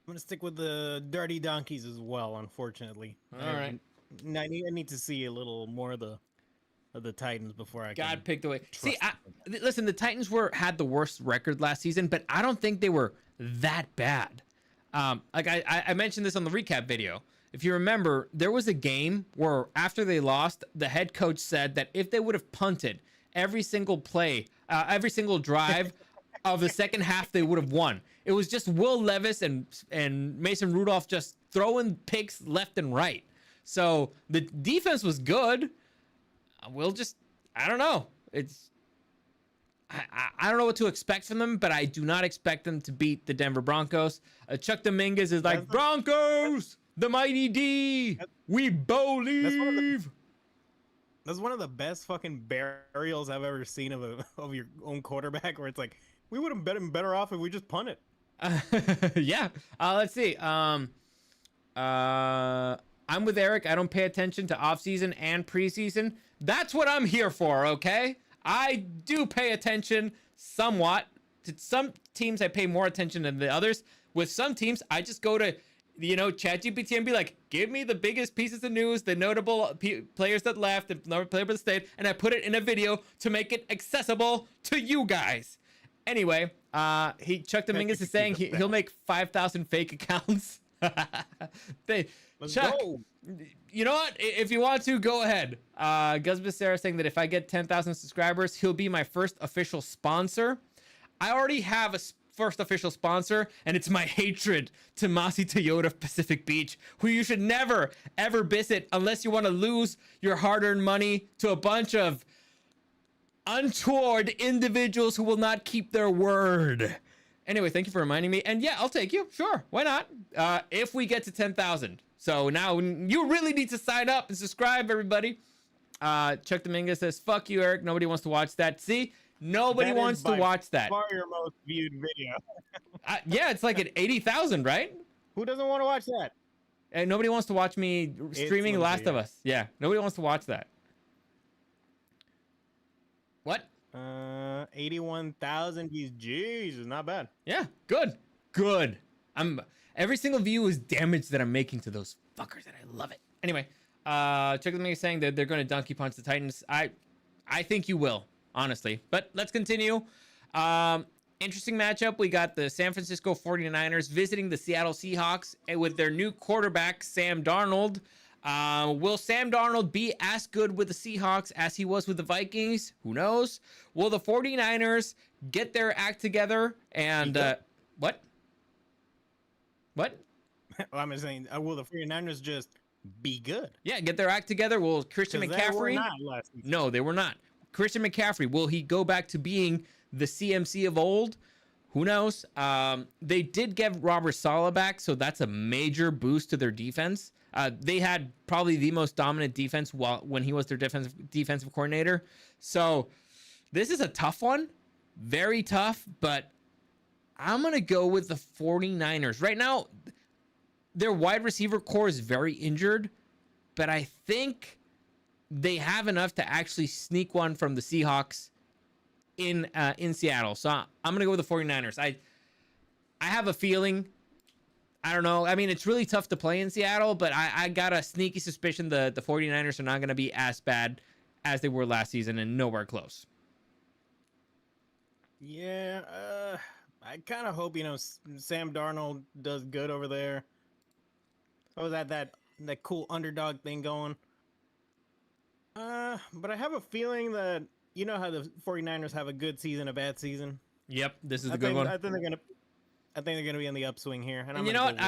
I'm gonna stick with the Dirty Donkeys as well. Unfortunately, All right. I need to see a little more of the Titans before I God can picked away. See, trust listen, the Titans had the worst record last season, but I don't think they were that bad. Like I mentioned this on the recap video. If you remember, there was a game where after they lost, the head coach said that if they would have punted every single play, every single drive of the second half, they would have won. It was just Will Levis and Mason Rudolph just throwing picks left and right. So the defense was good. I don't know. I don't know what to expect from them, but I do not expect them to beat the Denver Broncos. Chuck Dominguez is like, Broncos, the mighty D, we believe. That's one of the best fucking burials I've ever seen of your own quarterback, where it's like, we would have been better off if we just punted. Yeah. Let's see. I'm with Eric. I don't pay attention to offseason and preseason. That's what I'm here for, okay? I do pay attention somewhat. To some teams, I pay more attention than the others. With some teams, I just go to, ChatGPT and be like, give me the biggest pieces of news, the notable players that left, the players that stayed, and I put it in a video to make it accessible to you guys. Anyway, Chuck Dominguez is saying he'll make 5,000 fake accounts. Chuck, go. You know what? If you want to, go ahead. Gus Becerra saying that if I get 10,000 subscribers, he'll be my first official sponsor. I already have a first official sponsor, and it's my hatred to Masi Toyota of Pacific Beach, who you should never, ever visit unless you want to lose your hard-earned money to a bunch of untoward individuals who will not keep their word. Anyway, thank you for reminding me. And yeah, I'll take you. Sure. Why not? If we get to 10,000. So now you really need to sign up and subscribe, everybody. Chuck Dominguez says, fuck you, Eric. Nobody wants to watch that. See? Nobody wants to watch that. Far your most viewed video. Yeah, it's like at 80,000, right? Who doesn't want to watch that? And nobody wants to watch me streaming Last of Us. Yeah, nobody wants to watch that. What? 81,000 views. Jesus, not bad. Yeah, good. Every single view is damage that I'm making to those fuckers, and I love it. Anyway, Chuck is saying that they're going to donkey punch the Titans. I think you will, honestly. But let's continue. Interesting matchup. We got the San Francisco 49ers visiting the Seattle Seahawks with their new quarterback, Sam Darnold. Will Sam Darnold be as good with the Seahawks as he was with the Vikings? Who knows? Will the 49ers get their act together and what? What? Well, I'm saying, will the 49ers just be good? Yeah, get their act together. Will Christian McCaffrey? They were not last season. No, they were not. Christian McCaffrey, will he go back to being the CMC of old? Who knows? They did get Robert Saleh back, so that's a major boost to their defense. They had probably the most dominant defense when he was their defensive coordinator. So this is a tough one. Very tough, but I'm going to go with the 49ers. Right now, their wide receiver core is very injured, but I think they have enough to actually sneak one from the Seahawks in Seattle. So I'm going to go with the 49ers. I have a feeling, I don't know. I mean, it's really tough to play in Seattle, but I got a sneaky suspicion the 49ers are not going to be as bad as they were last season and nowhere close. Yeah, I kind of hope, Sam Darnold does good over there. Oh, that cool underdog thing going. But I have a feeling that, how the 49ers have a good season, a bad season. Yep, this is a good one. I think they're gonna be on the upswing here, and you know what?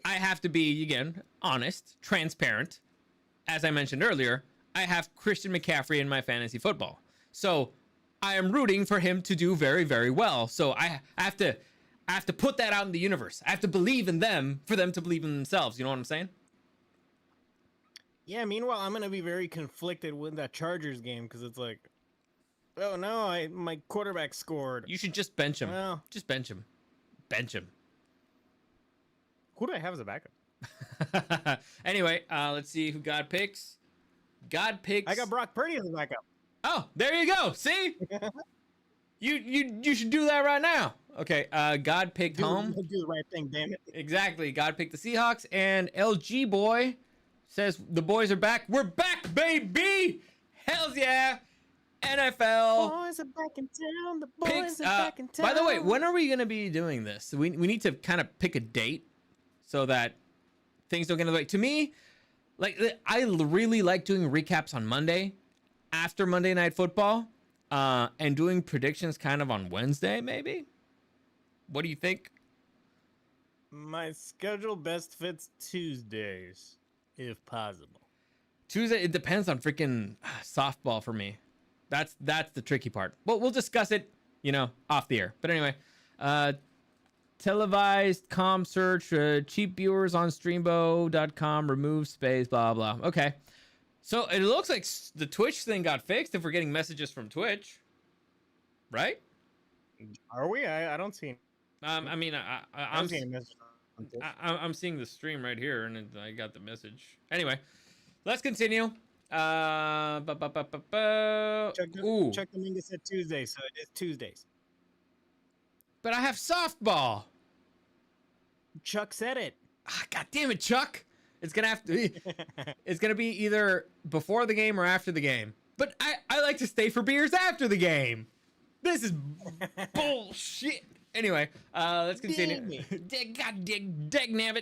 I have to be again honest, transparent. As I mentioned earlier, I have Christian McCaffrey in my fantasy football, so I am rooting for him to do very, very well. So I have to put that out in the universe. I have to believe in them for them to believe in themselves. You know what I'm saying? Yeah. Meanwhile, I'm gonna be very conflicted with that Chargers game because it's like, oh no, my quarterback scored. You should just bench him. Well, just bench him. bench him. Who do I have as a backup? Anyway, let's see who God picks. God picks. I got Brock Purdy as a backup. Oh, there you go. See, you should do that right now. Okay. God picked home. Do the right thing, damn it. Exactly. God picked the Seahawks, and LG boy says the boys are back. We're back, baby. Hells yeah. NFL Boys are back in town. The boys picks. are back in town. By the way, when are we gonna be doing this? We need to kind of pick a date so that things don't get in the way. To me, like I really like doing recaps on Monday after Monday Night Football, and doing predictions kind of on Wednesday, maybe. What do you think? My schedule best fits Tuesdays, if possible. Tuesday, it depends on freaking softball for me. That's the tricky part. But we'll discuss it, off the air. But anyway, televised comm search, cheap viewers on streambo.com, remove space, blah, blah. Okay. So it looks like the Twitch thing got fixed if we're getting messages from Twitch. Right? Are we? I don't see. I'm seeing this. I'm seeing the stream right here, and I got the message. Anyway, let's continue. Chuck Dominguez said Tuesday, so it is Tuesdays. But I have softball. Chuck said it. God damn it, Chuck. It's gonna be either before the game or after the game. But I like to stay for beers after the game. This is bullshit. Anyway, let's continue. God dang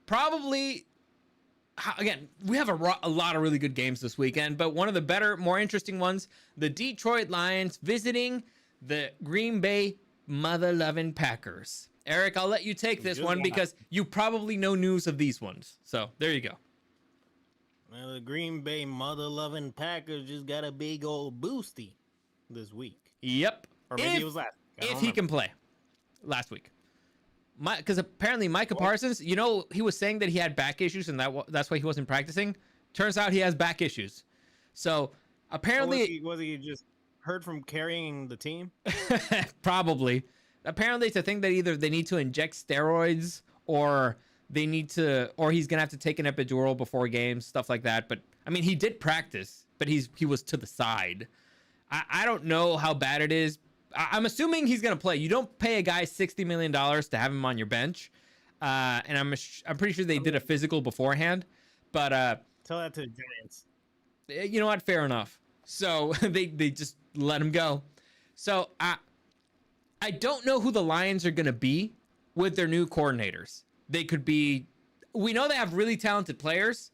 probably. Again, we have a lot of really good games this weekend, but one of the better, more interesting ones, the Detroit Lions visiting the Green Bay mother-loving Packers. Eric, I'll let you take this one because you probably know news of these ones. So there you go. Well, the Green Bay mother-loving Packers just got a big old boosty this week. Yep. Or maybe it was last week. If he can play. Last week. Because apparently Micah Parsons, he was saying that he had back issues and that's why he wasn't practicing. Turns out he has back issues. So apparently... Was he just hurt from carrying the team? Probably. Apparently it's a thing that either they need to inject steroids or he's going to have to take an epidural before games, stuff like that. But I mean, he did practice, but he was to the side. I don't know how bad it is. I'm assuming he's going to play. You don't pay a guy $60 million to have him on your bench. And I'm pretty sure they did a physical beforehand. But tell that to the Giants. You know what? Fair enough. So they just let him go. So I don't know who the Lions are going to be with their new coordinators. They could be... We know they have really talented players.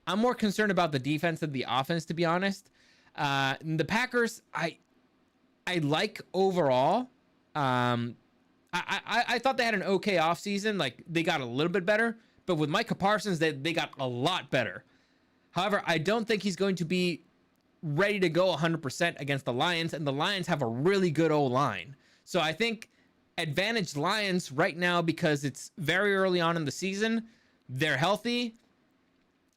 I'm more concerned about the defense than the offense, to be honest. The Packers, I like overall. I thought they had an okay offseason. Like, they got a little bit better. But with Micah Parsons, they got a lot better. However, I don't think he's going to be ready to go 100% against the Lions. And the Lions have a really good O-line. So I think advantage Lions right now because it's very early on in the season. They're healthy.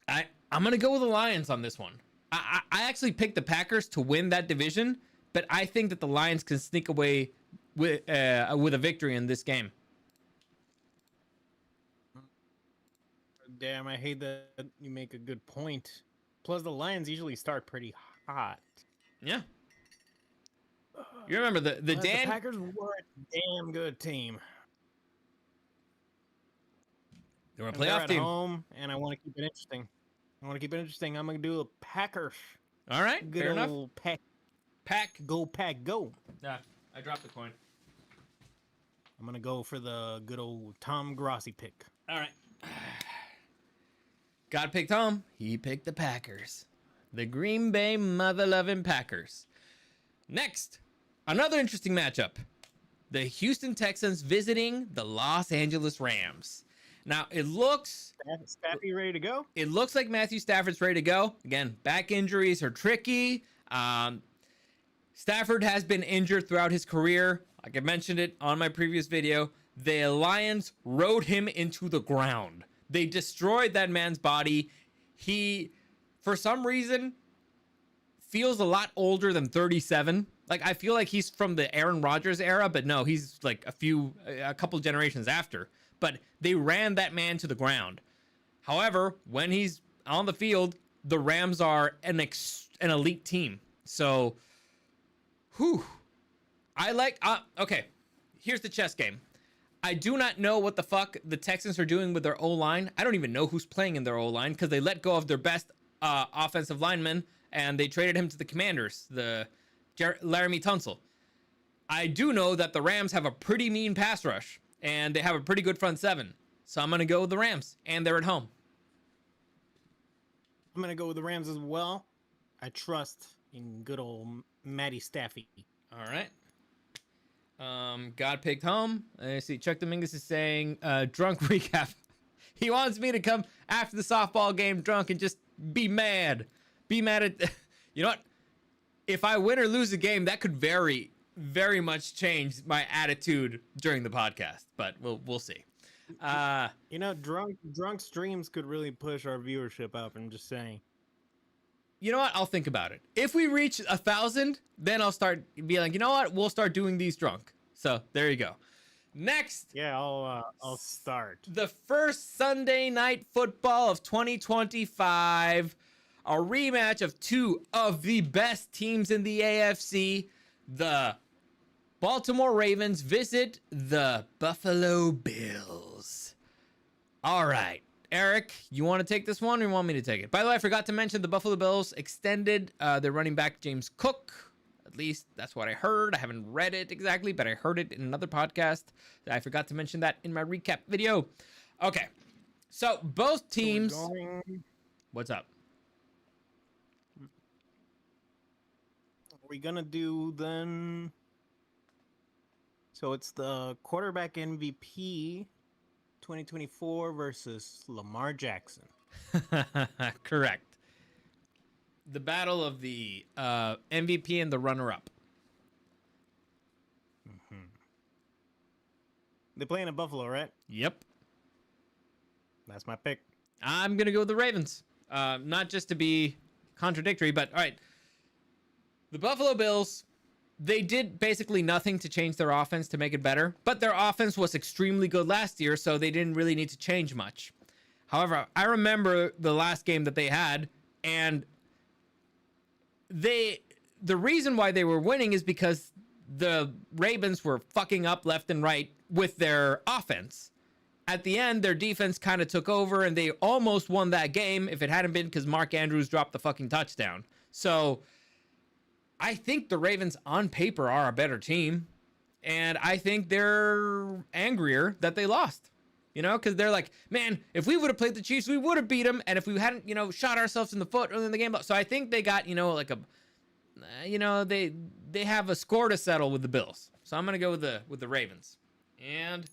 I'm going to go with the Lions on this one. I actually picked the Packers to win that division, but I think that the Lions can sneak away with a victory in this game. Damn, I hate that you make a good point. Plus, the Lions usually start pretty hot. Yeah. You remember the Packers were a damn good team. They were a playoff at team. Home, and I want to keep it interesting. I'm going to do a Packers. All right, good fair enough. Pack, go Pack, go. Yeah, I dropped the coin. I'm going to go for the good old Tom Grossi pick. All right. God picked Tom. He picked the Packers. The Green Bay mother-loving Packers. Next, another interesting matchup. The Houston Texans visiting the Los Angeles Rams. Now, it looks... Stafford ready to go? It looks like Matthew Stafford's ready to go. Again, back injuries are tricky. Stafford has been injured throughout his career. Like I mentioned it on my previous video. The Lions rode him into the ground. They destroyed that man's body. He, for some reason, feels a lot older than 37. Like, I feel like he's from the Aaron Rodgers era, but no, he's like a couple generations after. But they ran that man to the ground. However, when he's on the field, the Rams are an elite team. So, okay, here's the chess game. I do not know what the fuck the Texans are doing with their O-line. I don't even know who's playing in their O-line because they let go of their best offensive lineman and they traded him to the Commanders, Laramie Tunsil. I do know that the Rams have a pretty mean pass rush and they have a pretty good front seven. So I'm going to go with the Rams, and they're at home. I'm going to go with the Rams as well. I trust in good old Matty Staffy. All right. God picked home. I see. Chuck Dominguez is saying, drunk recap. He wants me to come after the softball game drunk and just be mad. Be mad at, you know what? If I win or lose a game, that could very much change my attitude during the podcast, but we'll see. Drunk streams could really push our viewership up. I'm just saying. You know what? I'll think about it. If we reach 1,000, then I'll start being like, you know what? We'll start doing these drunk. So there you go. Next. Yeah, I'll start. The first Sunday night football of 2025. A rematch of two of the best teams in the AFC. The Baltimore Ravens visit the Buffalo Bills. All right. Eric, you want to take this one or you want me to take it? By the way, I forgot to mention the Buffalo Bills extended their running back, James Cook. At least that's what I heard. I haven't read it exactly, but I heard it in another podcast. I forgot to mention that in my recap video. Okay. So both teams... What's up? Are we going to do then... So it's the quarterback MVP 2024 versus Lamar Jackson. Correct. The battle of the MVP and the runner-up. Mm-hmm. They're playing in Buffalo, right? Yep. That's my pick. I'm going to go with the Ravens. Not just to be contradictory, but all right. The Buffalo Bills, they did basically nothing to change their offense to make it better, but their offense was extremely good last year, so they didn't really need to change much. However, I remember the last game that they had, and the reason why they were winning is because the Ravens were fucking up left and right with their offense. At the end, their defense kind of took over, and they almost won that game if it hadn't been because Mark Andrews dropped the fucking touchdown. So I think the Ravens on paper are a better team, and I think they're angrier that they lost, you know, because they're like, man, if we would have played the Chiefs, we would have beat them, and if we hadn't, you know, shot ourselves in the foot early in the game. So I think they got, you know, like they have a score to settle with the Bills. So I'm gonna go with the Ravens, and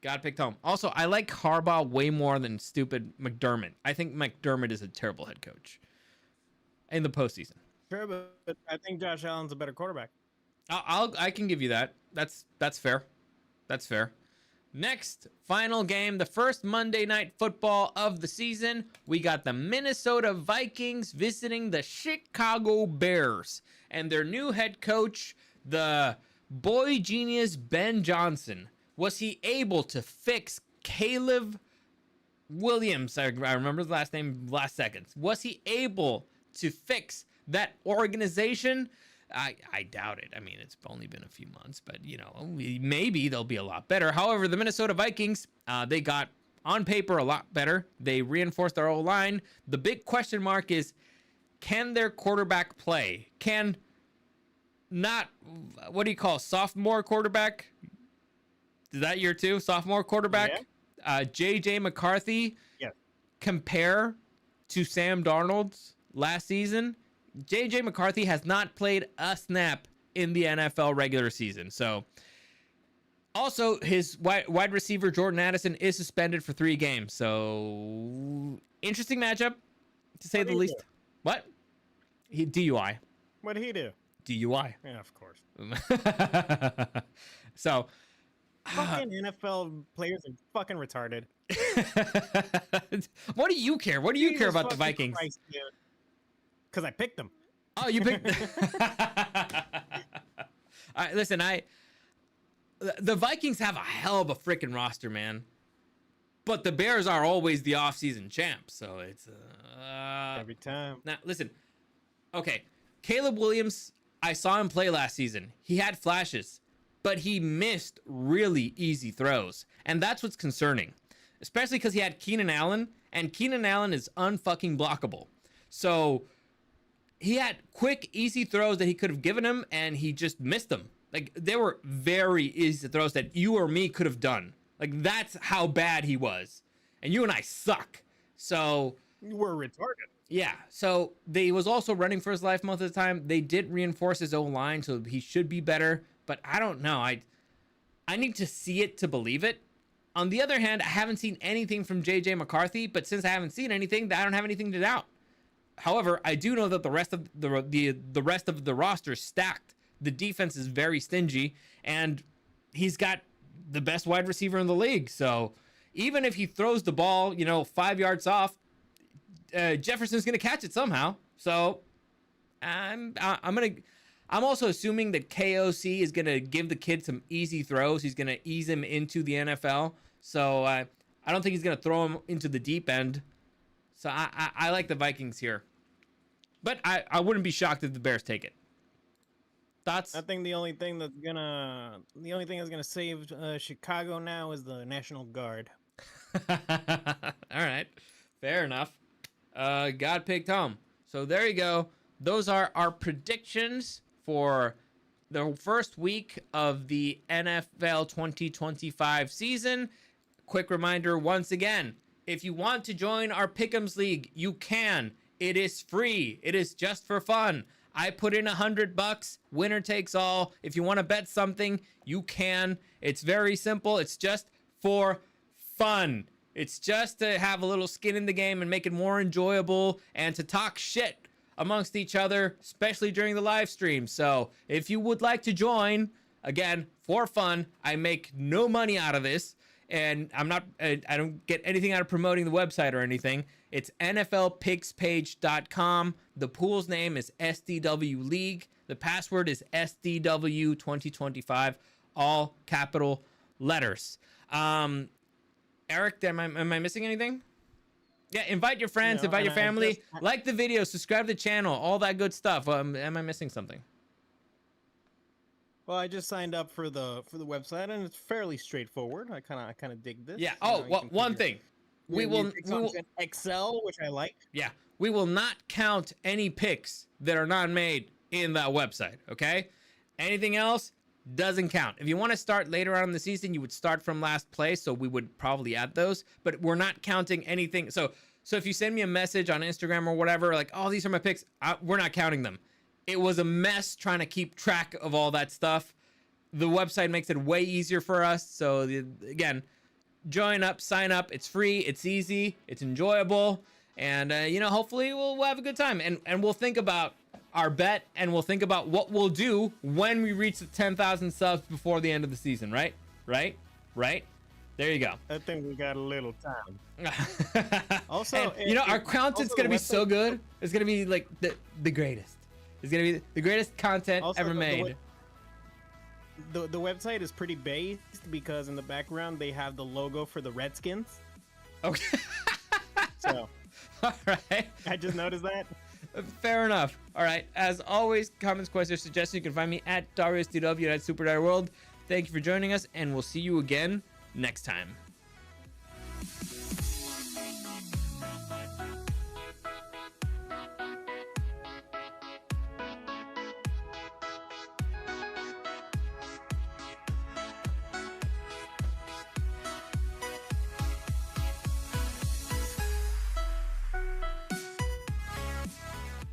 God picked home. Also, I like Harbaugh way more than stupid McDermott. I think McDermott is a terrible head coach in the postseason. Sure, but I think Josh Allen's a better quarterback. I can give you that. That's fair. That's fair. Next, final game, the first Monday night football of the season. We got the Minnesota Vikings visiting the Chicago Bears and their new head coach, the boy genius Ben Johnson. Was he able to fix Caleb Williams? I remember his last name last second. Was he able to fix that organization? I doubt it. I mean, it's only been a few months, but, you know, maybe they'll be a lot better. However, the Minnesota Vikings, they got on paper a lot better. They reinforced their O-line. The big question mark is, can their quarterback play? Can not, what do you call, sophomore quarterback? Is that year two? Sophomore quarterback? Yeah. J.J. McCarthy compare to Sam Darnold's last season? J.J. McCarthy has not played a snap in the NFL regular season. So, also, his wide receiver, Jordan Addison, is suspended for 3 games. So, interesting matchup, to say the least. What? DUI. What did he do? DUI. Yeah, of course. So, fucking NFL players are fucking retarded. What do you care? What do you care about the Vikings? Because I picked them. Oh, you picked. All right, listen, the Vikings have a hell of a freaking roster, man. But the Bears are always the offseason champs, so it's Every time. now listen. Okay, Caleb Williams, I saw him play last season. He had flashes, but he missed really easy throws, and that's what's concerning. Especially because he had Keenan Allen, and Keenan Allen is unfucking blockable. So he had quick, easy throws that he could have given him, and he just missed them. Like, they were very easy throws that you or me could have done. Like, that's how bad he was. And you and I suck. So You were retarded. yeah. So he was also running for his life most of the time. They did reinforce his O-line, so he should be better. But I don't know. I need to see it to believe it. On the other hand, I haven't seen anything from J.J. McCarthy, but since I haven't seen anything, I don't have anything to doubt. However, I do know that the rest of the rest of the roster is stacked. The defense is very stingy, and he's got the best wide receiver in the league. So even if he throws the ball, 5 yards off, Jefferson's gonna catch it somehow. So I'm also assuming that KOC is gonna give the kid some easy throws. He's gonna ease him into the NFL. So I don't think he's gonna throw him into the deep end. So I like the Vikings here, but I wouldn't be shocked if the Bears take it. Thoughts? I think the only thing that's gonna save Chicago now is the National Guard. All right, fair enough. God picked home. So there you go. Those are our predictions for the first week of the NFL 2025 season. Quick reminder once again, if you want to join our Pick'ems League, you can. It is free. It is just for fun. I put in $100. Winner takes all. If you want to bet something, you can. It's very simple. It's just for fun. It's just to have a little skin in the game and make it more enjoyable and to talk shit amongst each other, especially during the live stream. So if you would like to join, again, for fun, I make no money out of this. And I don't get anything out of promoting the website or anything. It's NFLPicksPage.com. The pool's name is SDW League. The password is SDW2025, all capital letters. Eric, am I missing anything? Yeah, invite your friends, invite your family, like the video, subscribe to the channel, all that good stuff. Am I missing something? Well, I just signed up for the website, and it's fairly straightforward. I kind of dig this. Yeah. Oh, well, one thing. We will Excel, which I like. Yeah, we will not count any picks that are not made in that website. Okay. Anything else doesn't count. If you want to start later on in the season, you would start from last place, so we would probably add those. But we're not counting anything. So if you send me a message on Instagram or whatever, like, oh, these are my picks, we're not counting them. It was a mess trying to keep track of all that stuff. The website makes it way easier for us. So again, join up, sign up. It's free. It's easy. It's enjoyable. And, hopefully we'll have a good time. And we'll think about our bet, and we'll think about what we'll do when we reach the 10,000 subs before the end of the season, right? Right? There you go. I think we got a little time. Also, our content's going to be so good. It's going to be like the greatest. It's going to be the greatest content ever made. The website is pretty based because in the background they have the logo for the Redskins. Okay. So, all right. I just noticed that. Fair enough. All right. As always, comments, questions, suggestions, you can find me at DariusDW at Super Dario World. Thank you for joining us, and we'll see you again next time.